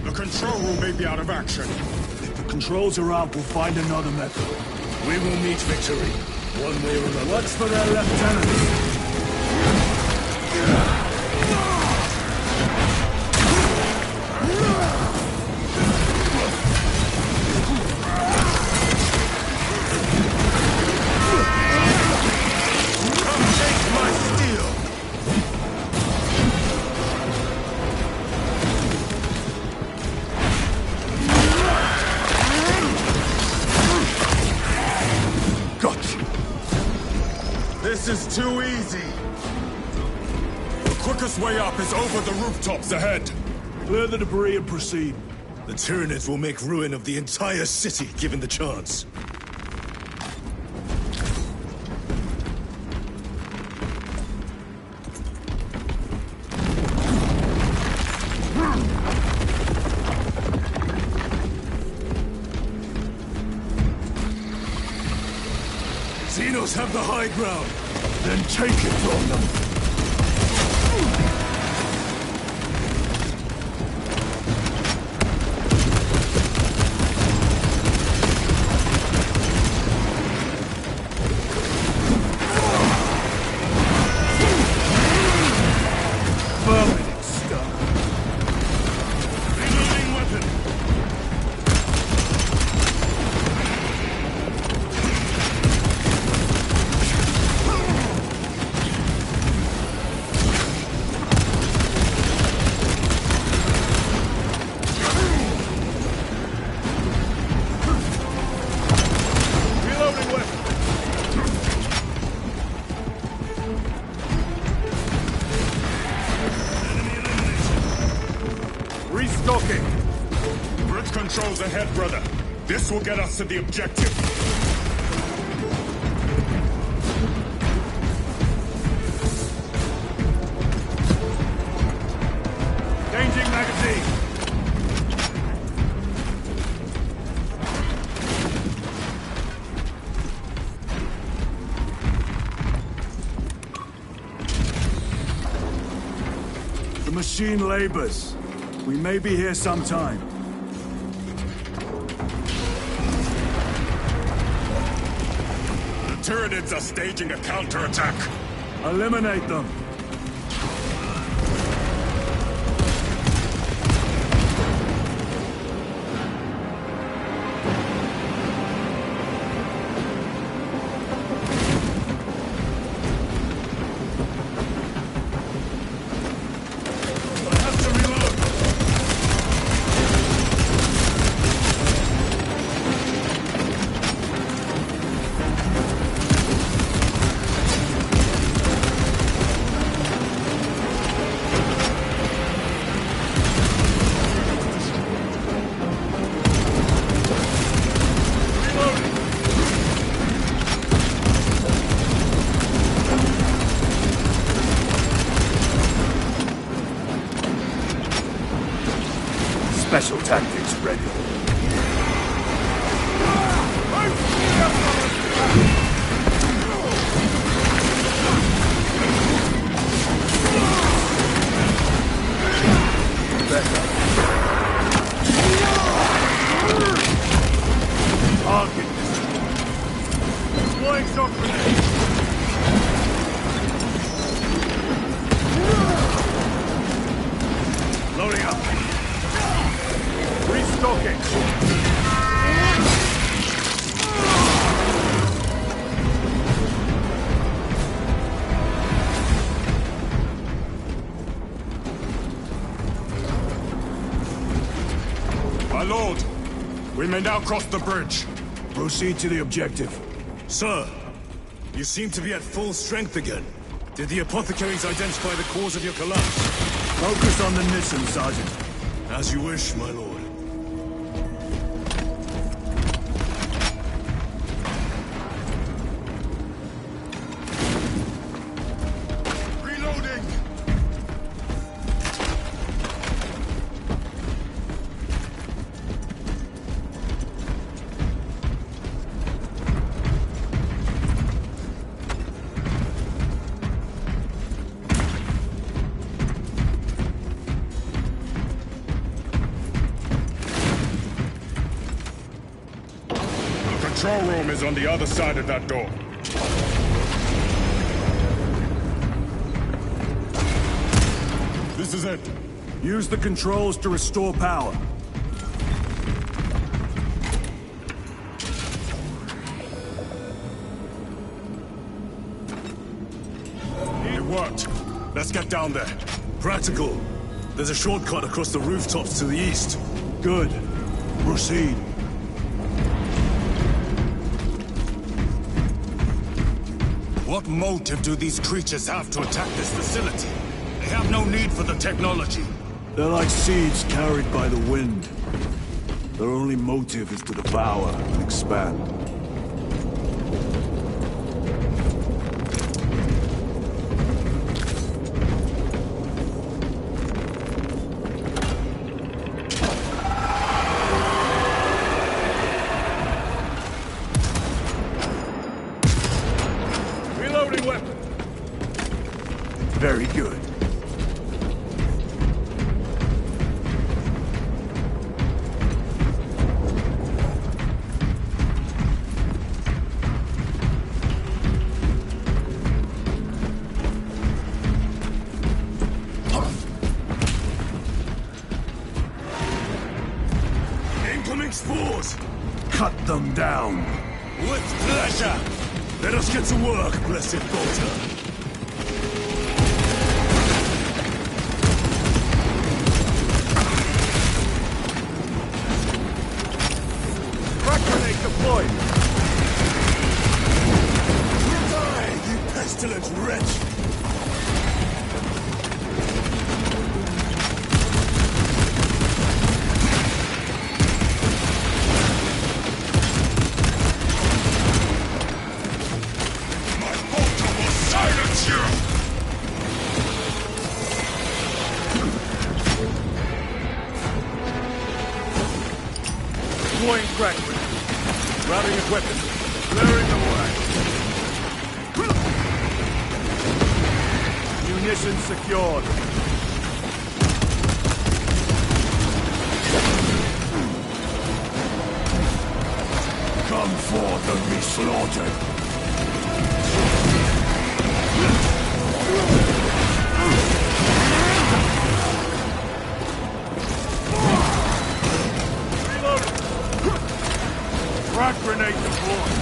The control room may be out of action. If the controls are out, we'll find another method. We will meet victory, one way or another. What's for their lieutenants? This is too easy. The quickest way up is over the rooftops ahead. Clear the debris and proceed. The Tyranids will make ruin of the entire city, given the chance. Xenos have the high ground. Then take it from them. This will get us to the objective. Changing magazine. The machine labors. We may be here sometime. The Tyranids are staging a counterattack. Eliminate them. Special tactics ready. Target. Deploying shock grenade. Loading up. Restocking. My lord, we may now cross the bridge. Proceed to the objective. Sir, you seem to be at full strength again. Did the apothecaries identify the cause of your collapse? Focus on the mission, Sergeant. As you wish, my lord. Reloading! The control room is on the other side of that door. This is it. Use the controls to restore power. It worked. Let's get down there. Practical. There's a shortcut across the rooftops to the east. Good. Proceed. What motive do these creatures have to attack this facility? They have no need for the technology. They're like seeds carried by the wind. Their only motive is to devour and expand. Reloading weapon. Very good. Incoming spores! Cut them down. With pleasure! Let us get to work, blessed daughter. Crack grenade deployed. Die, you pestilent wretch! frag grenade. Grabbing equipment. Clearing the way. Munitions secured. Come forth and be slaughtered. Frag grenade deployed.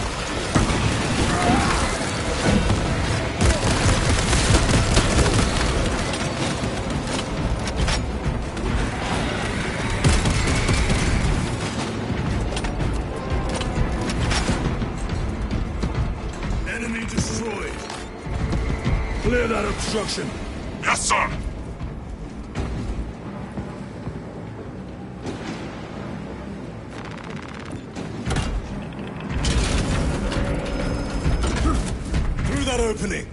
Enemy destroyed. Clear that obstruction. Yes, sir. Through that opening.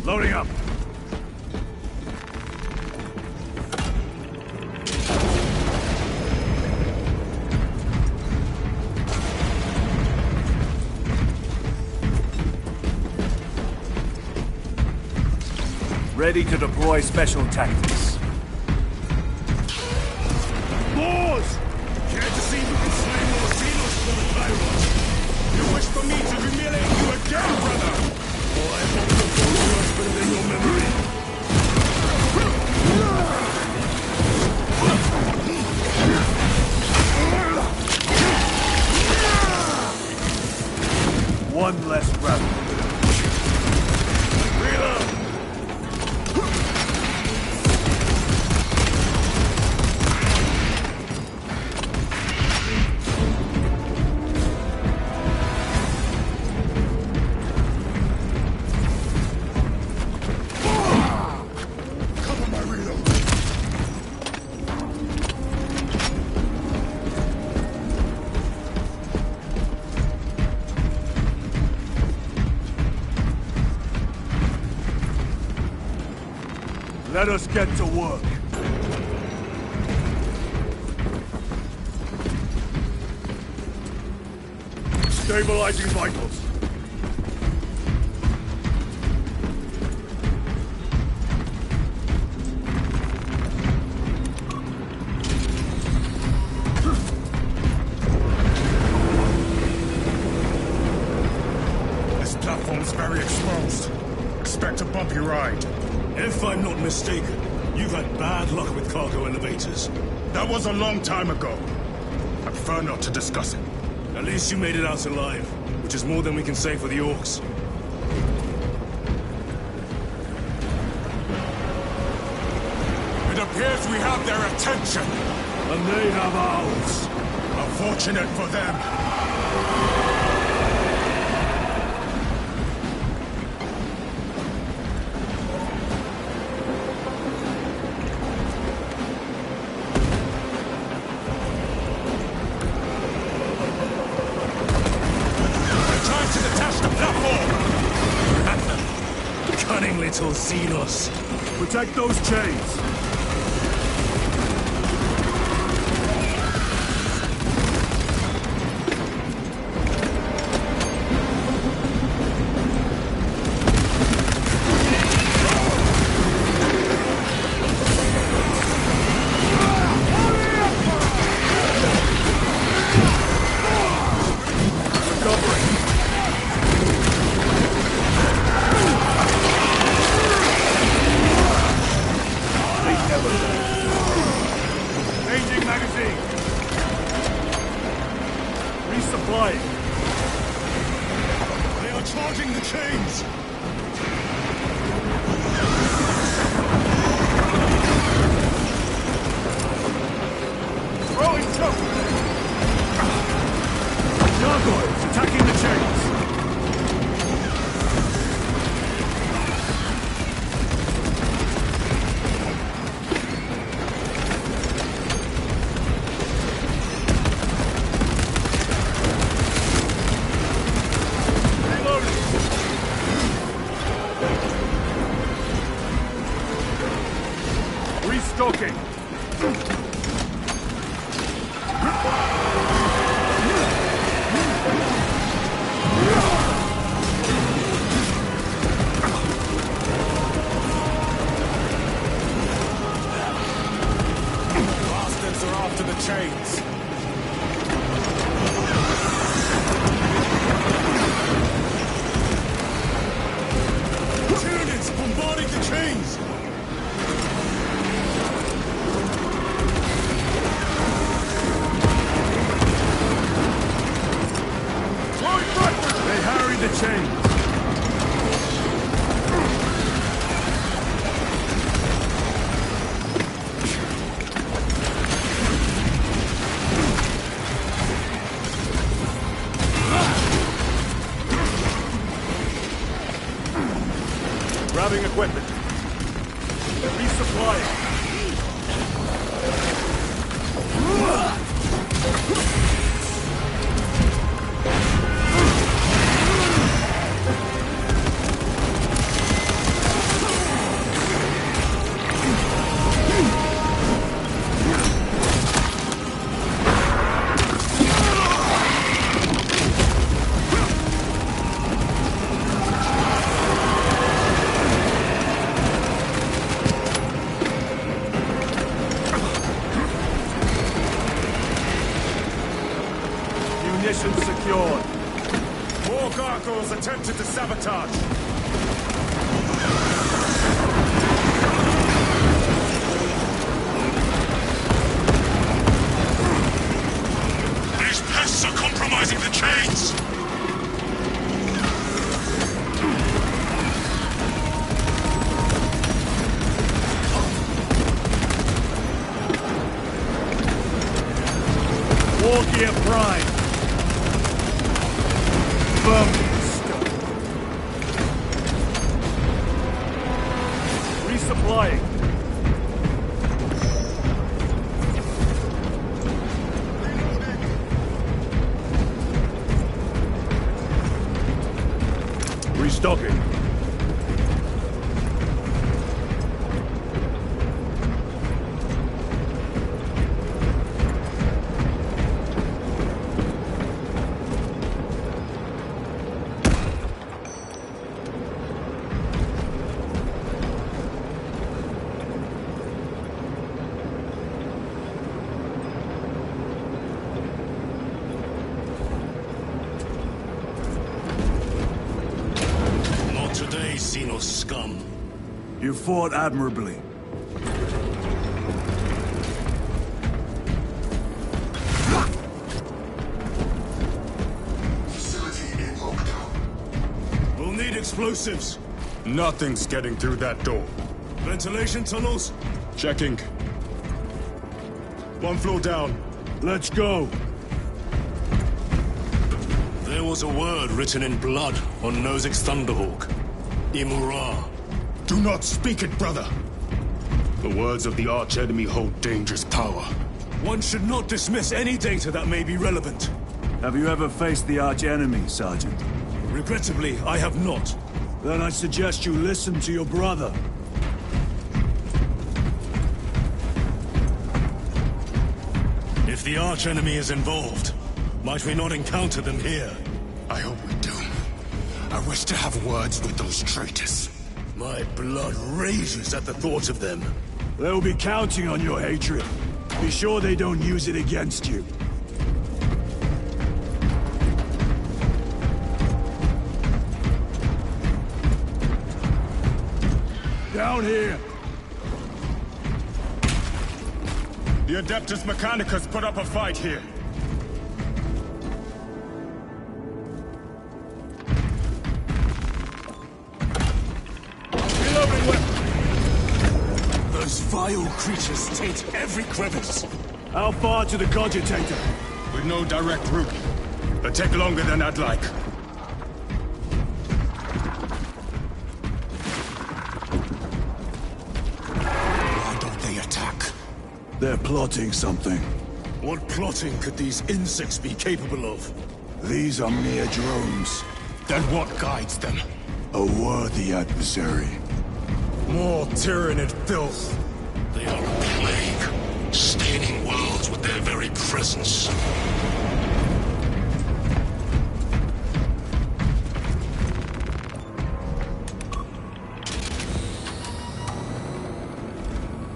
Loading up. Ready to deploy special tactics. Moors! Care to see if we can slay more Xenos for the Tyrant? You wish for me to humiliate you again, brother? Oh, I hope the foe was better than your memory. One less rebel. Reload! Cover my reload! Let us get to work. Stabilizing vitals. This platform's very exposed. Expect a bumpy ride. If I'm not mistaken, you've had bad luck with cargo elevators. That was a long time ago. I prefer not to discuss it. At least you made it out alive, which is more than we can say for the orcs. It appears we have their attention. And they have ours. Unfortunate for them. They're trying to detach the platform. Cunning little Xenos. Protect those chains. Changing magazine. Resupplying. They are charging the chains. Throwing choke. Gargoyles attacking the chains. Restocking! Bastards are after the chains. Tyranids bombarding the chains! They harried the chain. Grabbing equipment. Resupplying. Munitions secured. More gargoyles attempted to sabotage. These pests are compromising the chains! War gear prime. Firmly stuck. Resupplying. Restocking. Today, Xenos scum. You fought admirably. Facility in lockdown. We'll need explosives. Nothing's getting through that door. Ventilation tunnels? Checking. One floor down. Let's go. There was a word written in blood on Nozick's Thunderhawk. Imura. Do not speak it, brother. The words of the archenemy hold dangerous power. One should not dismiss any data that may be relevant. Have you ever faced the arch-enemy, Sergeant? Regrettably, I have not. Then I suggest you listen to your brother. If the archenemy is involved, might we not encounter them here? I hope we do. I wish to have words with those traitors. My blood rages at the thought of them. They'll be counting on your hatred. Be sure they don't use it against you. Down here! The Adeptus Mechanicus put up a fight here. Reloading weapon! Those vile creatures taint every crevice. How far to the cogitator? With no direct route. It'll take longer than I'd like. Why don't they attack? They're plotting something. What plotting could these insects be capable of? These are mere drones. Then what guides them? A worthy adversary. More tyrannid filth. They are a plague, staining worlds with their very presence.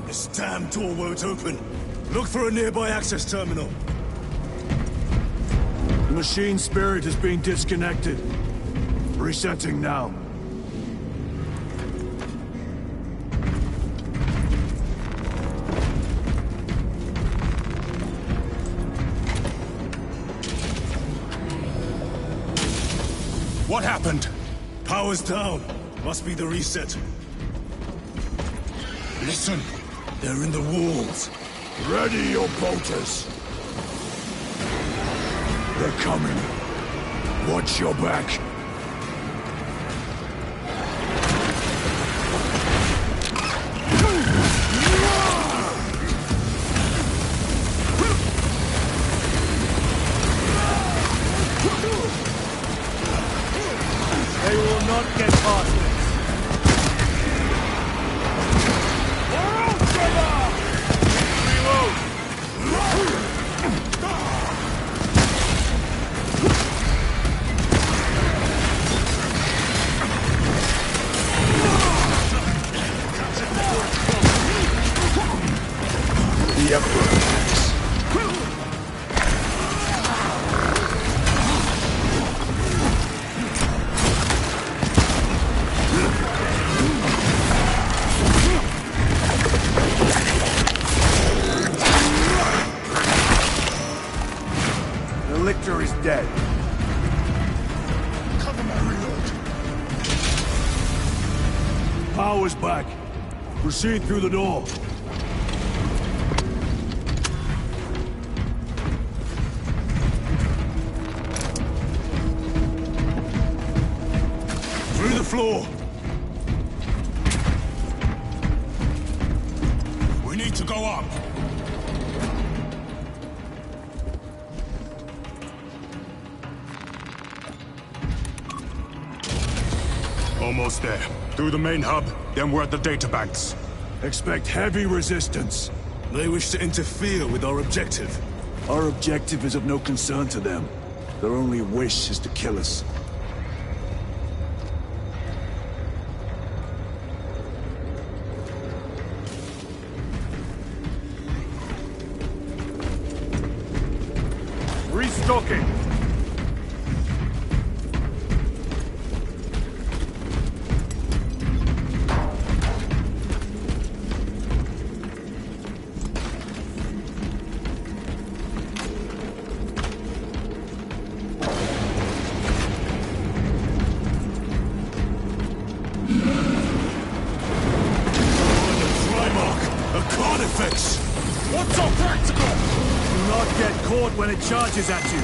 This damn door won't open. Look for a nearby access terminal. The machine spirit has been disconnected. Resetting now. What happened? Power's down. Must be the reset. Listen, they're in the walls. Ready your bolters. They're coming. Watch your back. They will not get past this. The Emperor. The Lictor is dead. Cover my reload. Power's back. Proceed through the door. Through the floor. We need to go up. Almost there. Through the main hub, then we're at the databanks. Expect heavy resistance. They wish to interfere with our objective. Our objective is of no concern to them. Their only wish is to kill us. Restocking. What's so practical? Do not get caught when it charges at you.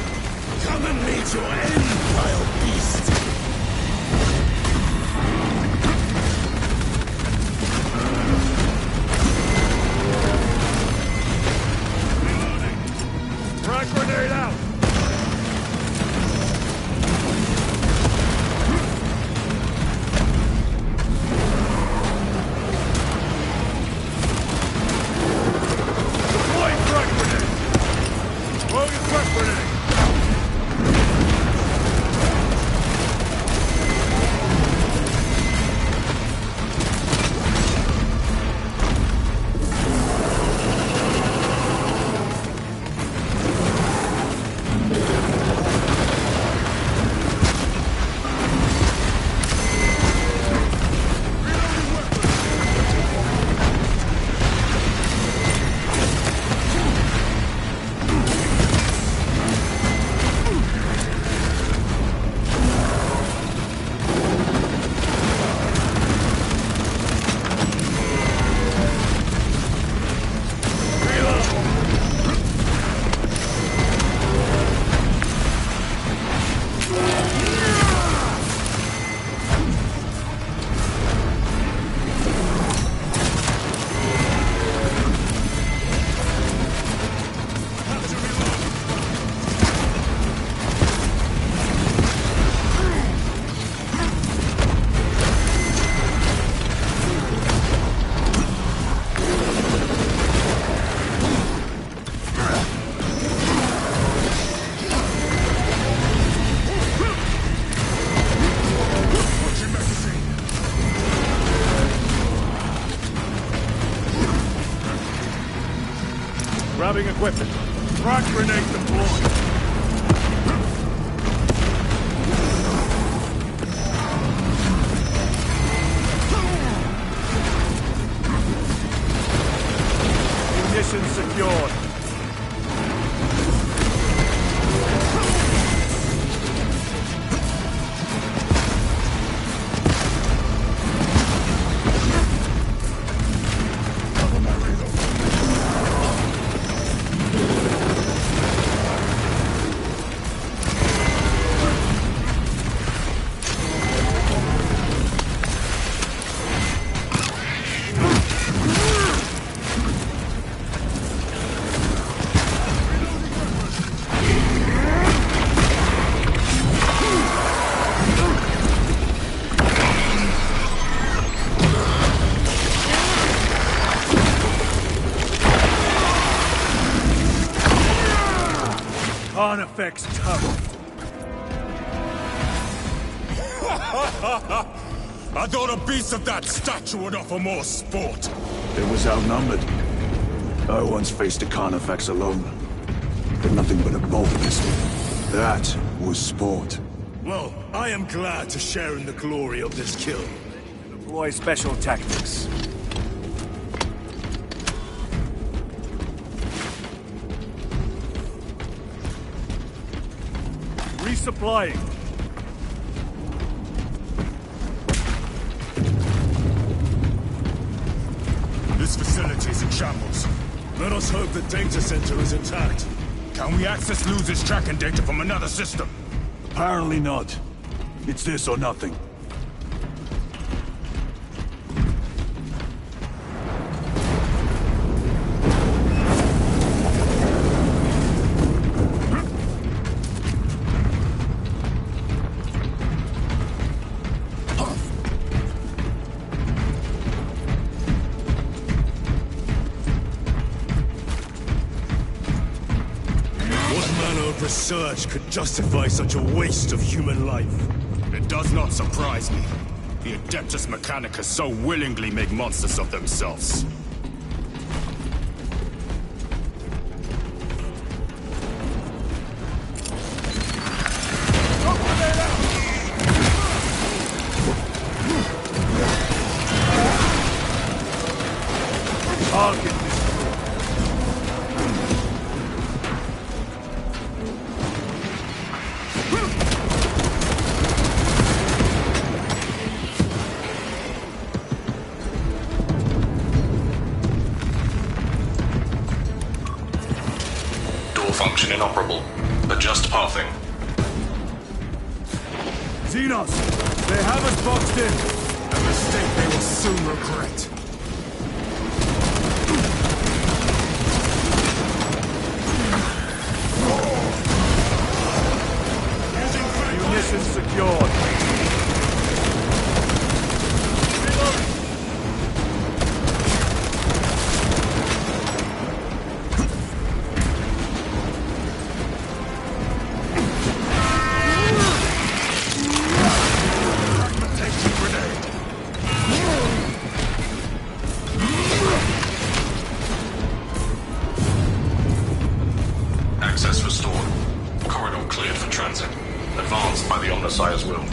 Come and meet your end, vile beast! Reloading! Frag grenade out! Grabbing equipment. Frag grenade deployed. Munitions secured. Carnifex tough. I thought a beast of that stature would offer more sport. It was outnumbered. I once faced a Carnifex alone, but nothing but a bolt pistol. That was sport. Well, I am glad to share in the glory of this kill. Deploy special tactics. Resupplying. This facility is in shambles. Let us hope the data center is intact. Can we access losers tracking data from another system? Apparently not. It's this or nothing. Research could justify such a waste of human life. It does not surprise me. The Adeptus Mechanicus so willingly make monsters of themselves. Target. Function inoperable. Adjust pathing. Xenos! They have us boxed in! A mistake they will soon regret. Munitions secured. Access restored. Corridor cleared for transit. Advanced by the Omnissiah's will.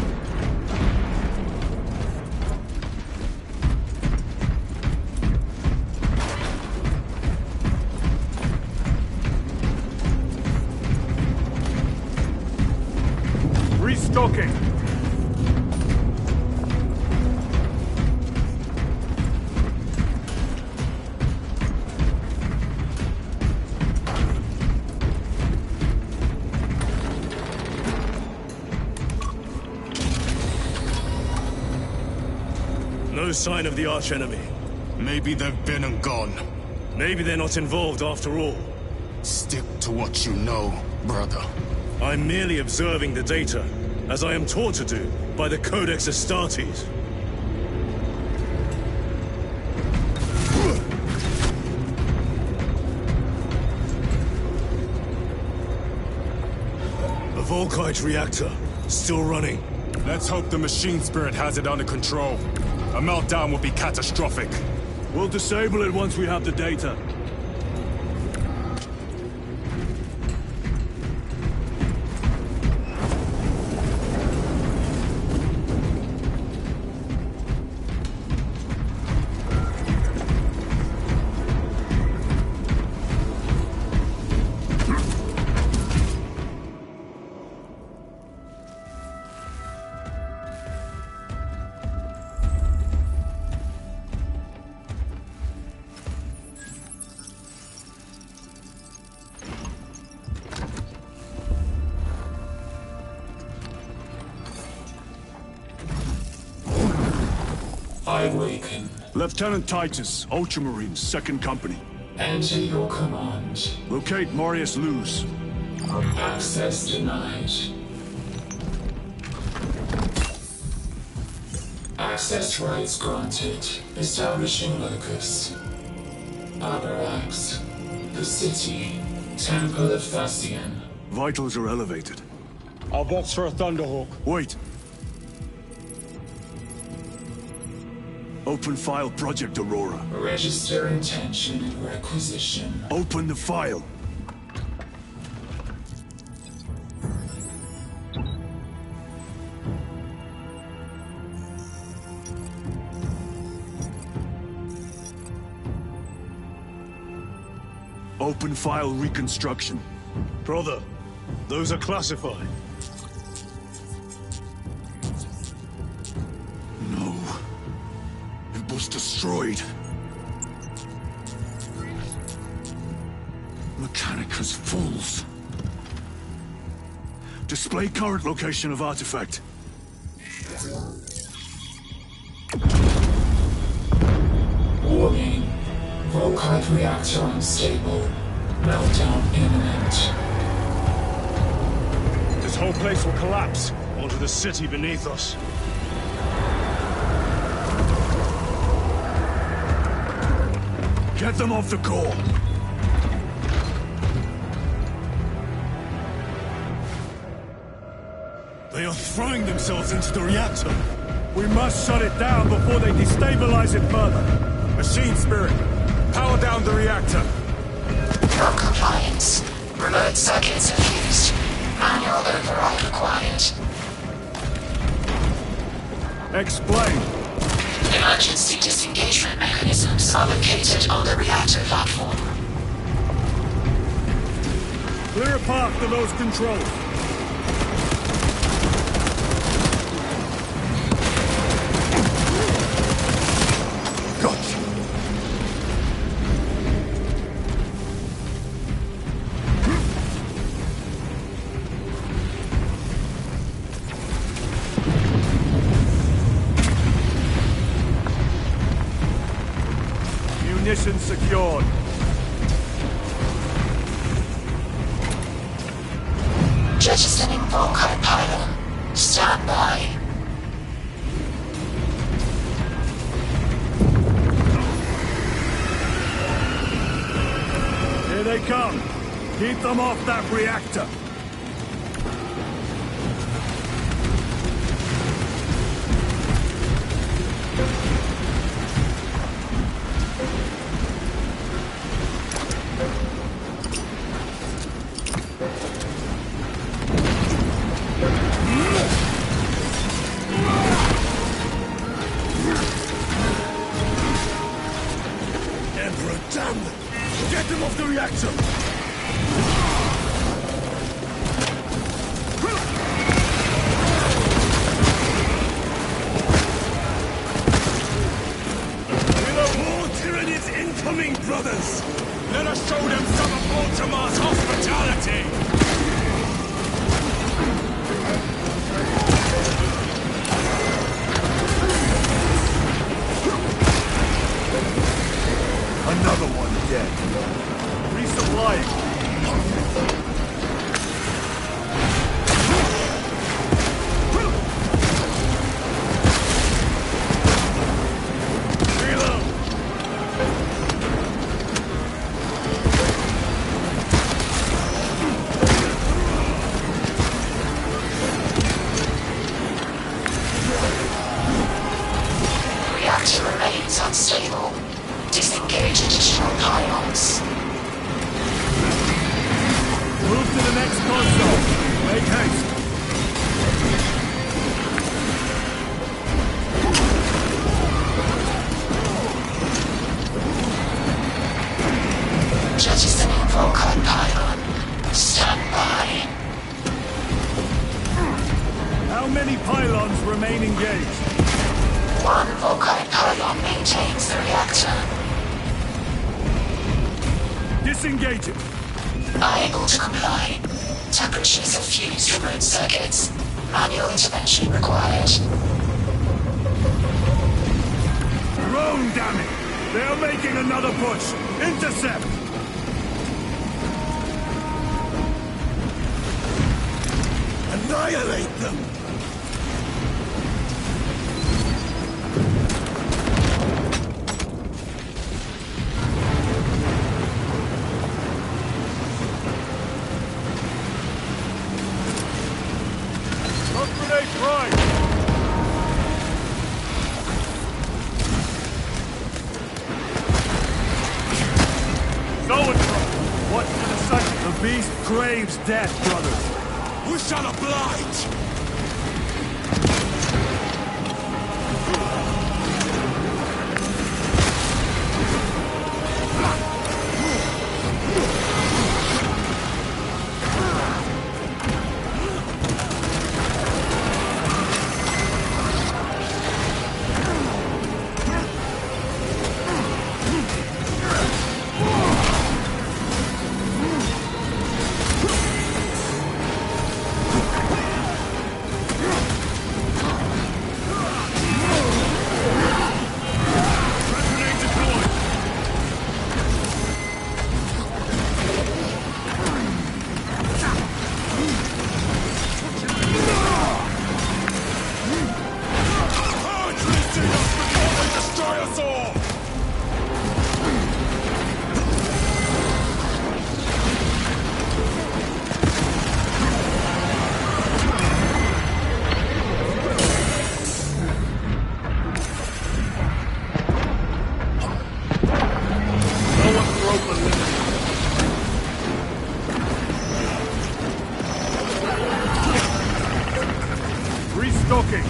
Restocking. No sign of the archenemy. Maybe they've been and gone. Maybe they're not involved after all. Stick to what you know, brother. I'm merely observing the data, as I am taught to do by the Codex Astartes. The Volkite reactor, still running. Let's hope the machine spirit has it under control. A meltdown would be catastrophic. We'll disable it once we have the data. I awaken. Lieutenant Titus, Ultramarines, 2nd Company. Enter your command. Locate Marius Luz. Access denied. Access rights granted. Establishing locus. Abarax. The city. Temple of Thasian. Vitals are elevated. I'll box for a Thunderhawk. Wait. Open file Project Aurora. Register intention and requisition. Open the file. Open file reconstruction. Brother, those are classified. No. It was destroyed. Mechanicus fools. Display current location of artifact. Warning. Volkite reactor unstable. Meltdown imminent. This whole place will collapse onto the city beneath us. Get them off the core. They are throwing themselves into the reactor. We must shut it down before they destabilize it further. Machine Spirit, power down the reactor. Non-compliance. Remote circuits are fused. Manual override required. Explain. Emergency disengagement mechanisms are located on the reactor platform. Clear a path to those controls. Munition secured. Jettisoning Volkite pylon. Stand by. Here they come. Keep them off that reactor. Emperor, damn them! Get them off the reactor! More tyrannies incoming, brothers! Let us show them some of Baltimore's hospitality! Another one dead. Resupplying. Reload! Reactor remains unstable. Disengage additional pylons. Move to the next console. Make haste. Jettisoning Volkite pylon. Stand by. How many pylons remain engaged? One Volkite pylon maintains the reactor. Disengage it. Unable to comply. Temperatures have fused remote circuits. Manual intervention required. alone, damn it! They are making another push! Intercept! Annihilate them! The beast craves death, brothers. We shall oblige! Restocking.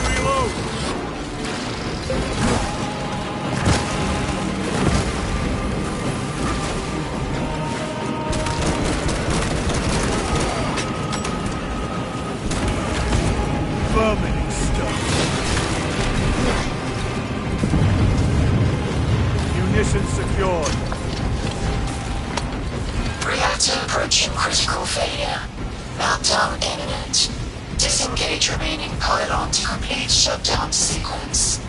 Reload. Vermin stuff. Munitions secured. Reactor approaching critical failure. Meltdown imminent. Disengage remaining pylon to complete shutdown sequence.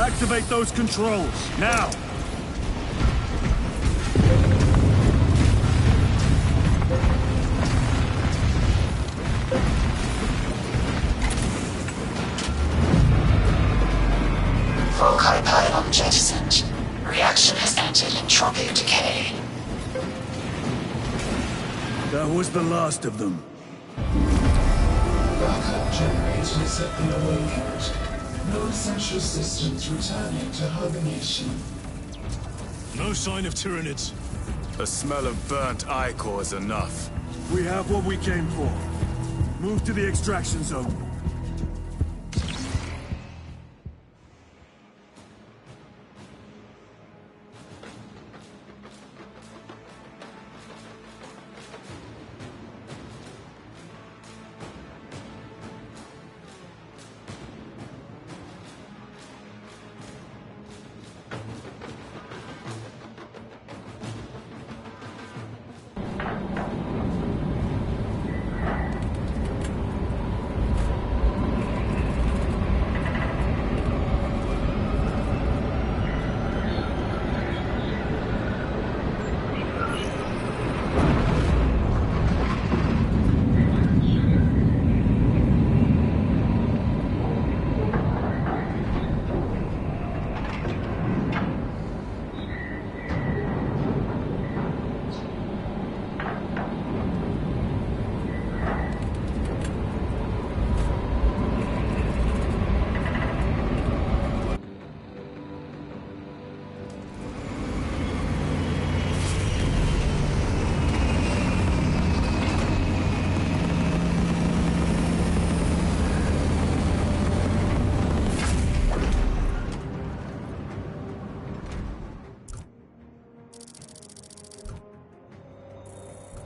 Activate those controls, now! Foci pylon jettisoned. Reaction has entered entropic decay. That was the last of them. Backup generators have been awakened. No essential systems returning to hibernation. No sign of Tyranids. The smell of burnt ichor is enough. We have what we came for. Move to the extraction zone.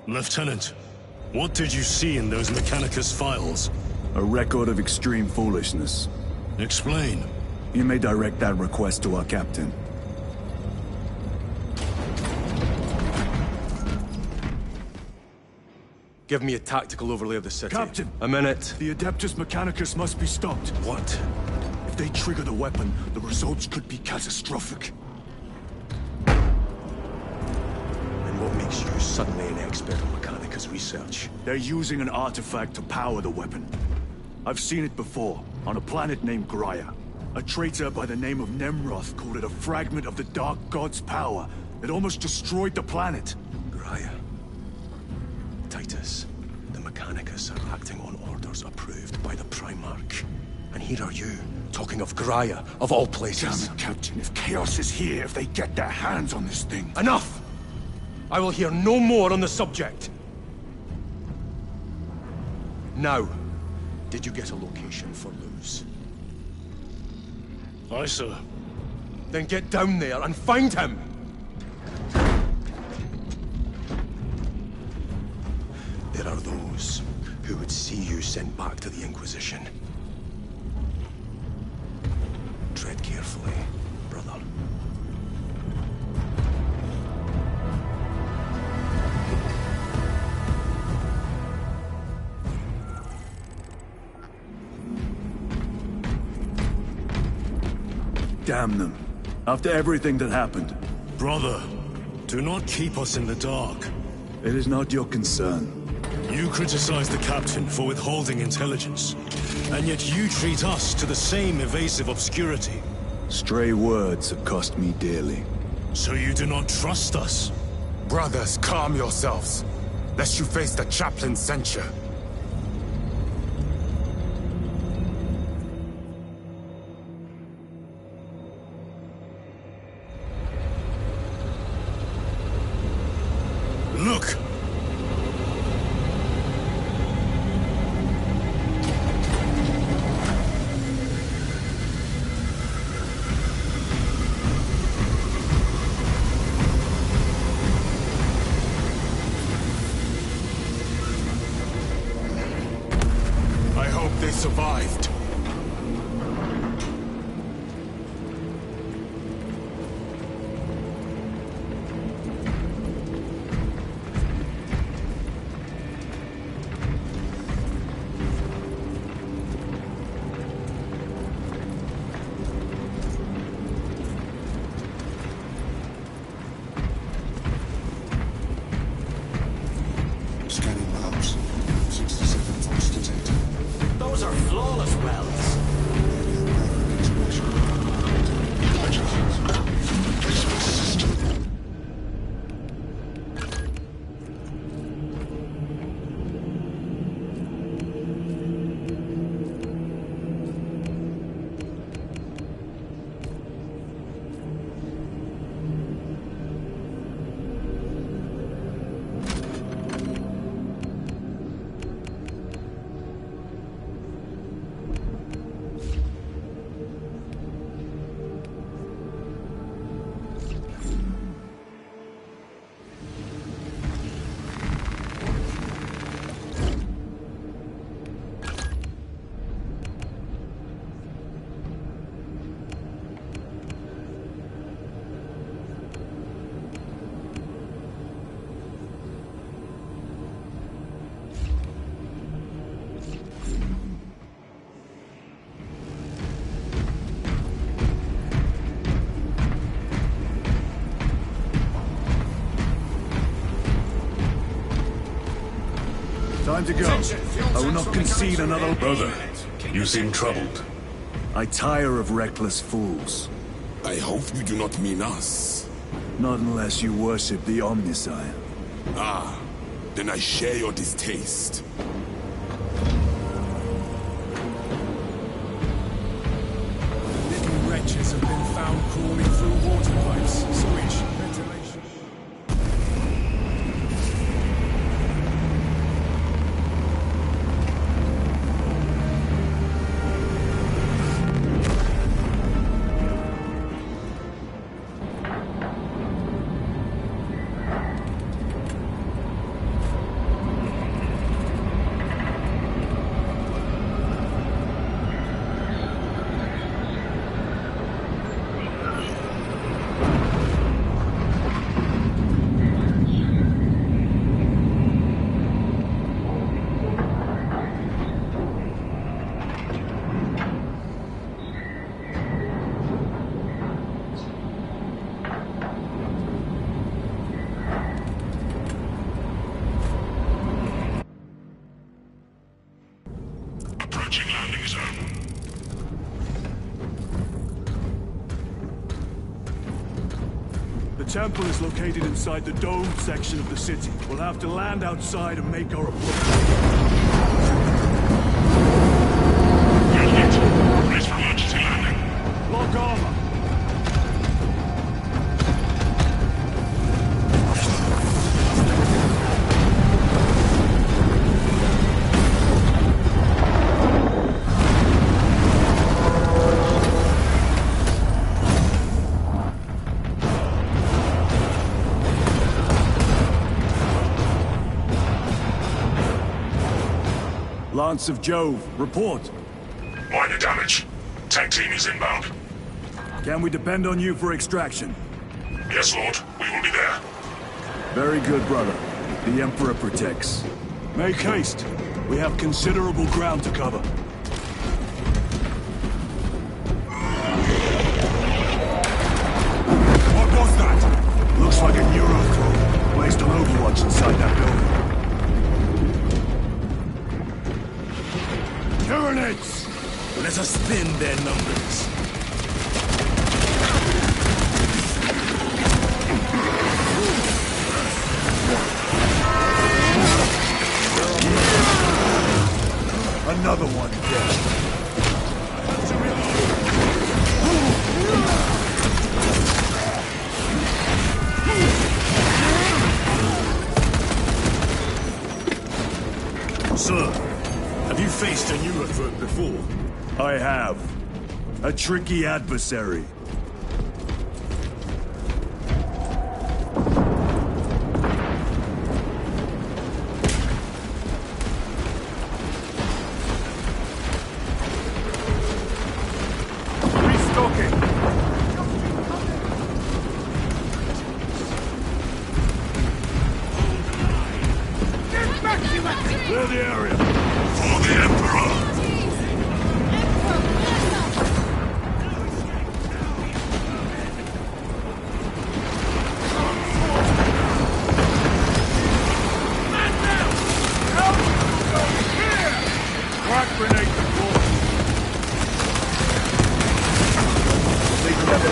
Lieutenant, what did you see in those Mechanicus files? A record of extreme foolishness. Explain. You may direct that request to our captain. Give me a tactical overlay of the city. Captain! A minute. The Adeptus Mechanicus must be stopped. What? If they trigger the weapon, the results could be catastrophic. And what makes you suddenly an expert on Mechanicus research? They're using an artifact to power the weapon. I've seen it before, on a planet named Graia. A traitor by the name of Nemroth called it a fragment of the Dark God's power that almost destroyed the planet. Graia. Titus, the Mechanicus are acting on orders approved by the Primarch. And here are you, talking of Graia, of all places. Damn it, Captain. If Chaos is here, if they get their hands on this thing... Enough! I will hear no more on the subject. Now, did you get a location for Luz? Aye, sir. Then get down there and find him! There are those who would see you sent back to the Inquisition. Tread carefully, brother. Damn them. After everything that happened. Brother, do not keep us in the dark. It is not your concern. You criticize the captain for withholding intelligence, and yet you treat us to the same evasive obscurity. Stray words have cost me dearly. So you do not trust us? Brothers, calm yourselves, lest you face the chaplain's censure. Look! I hope they survived. Scanning labs. 67 volts detected. Those are flawless welds. Replacement system. Time to go. I will not concede another... Brother, you seem troubled. I tire of reckless fools. I hope you do not mean us. Not unless you worship the Omniscient. Ah, then I share your distaste. Little wretches have been found crawling through water pipes, sewage, ventilation. holding his own. The temple is located inside the domed section of the city. We'll have to land outside and make our approach. Brace for emergency landing. Lock armor. Lance of Jove, report. Minor damage. Tank team is inbound. Can we depend on you for extraction? Yes, Lord. We will be there. Very good, brother. The Emperor protects. Make haste. We have considerable ground to cover. What was that? Looks like a Euroclaw, placed on Overwatch inside that building. Tyranids! Let us thin their numbers. Another one dead. Sir, have you faced a Neurothroat before? I have. A tricky adversary. Restocking. Clear the area. For the Emperor! Crack grenade deployed. Leave them.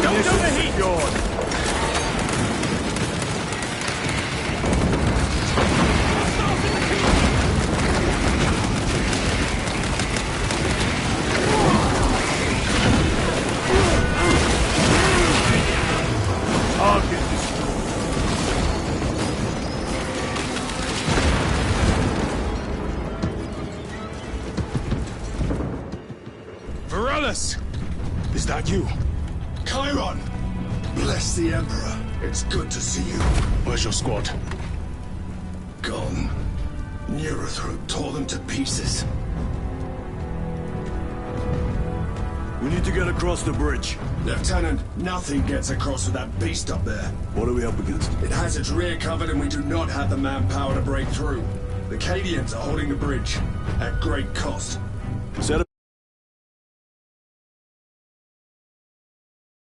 Don't overheat! Yours. Target destroyed. Varellus! Is that you? Chiron! Bless the Emperor. It's good to see you. Where's your squad? Gone. Neurothroat tore them to pieces. We need to get across the bridge. Lieutenant, nothing gets across with that beast up there. What are we up against? It has its rear covered and we do not have the manpower to break through. The Cadians are holding the bridge, at great cost. Set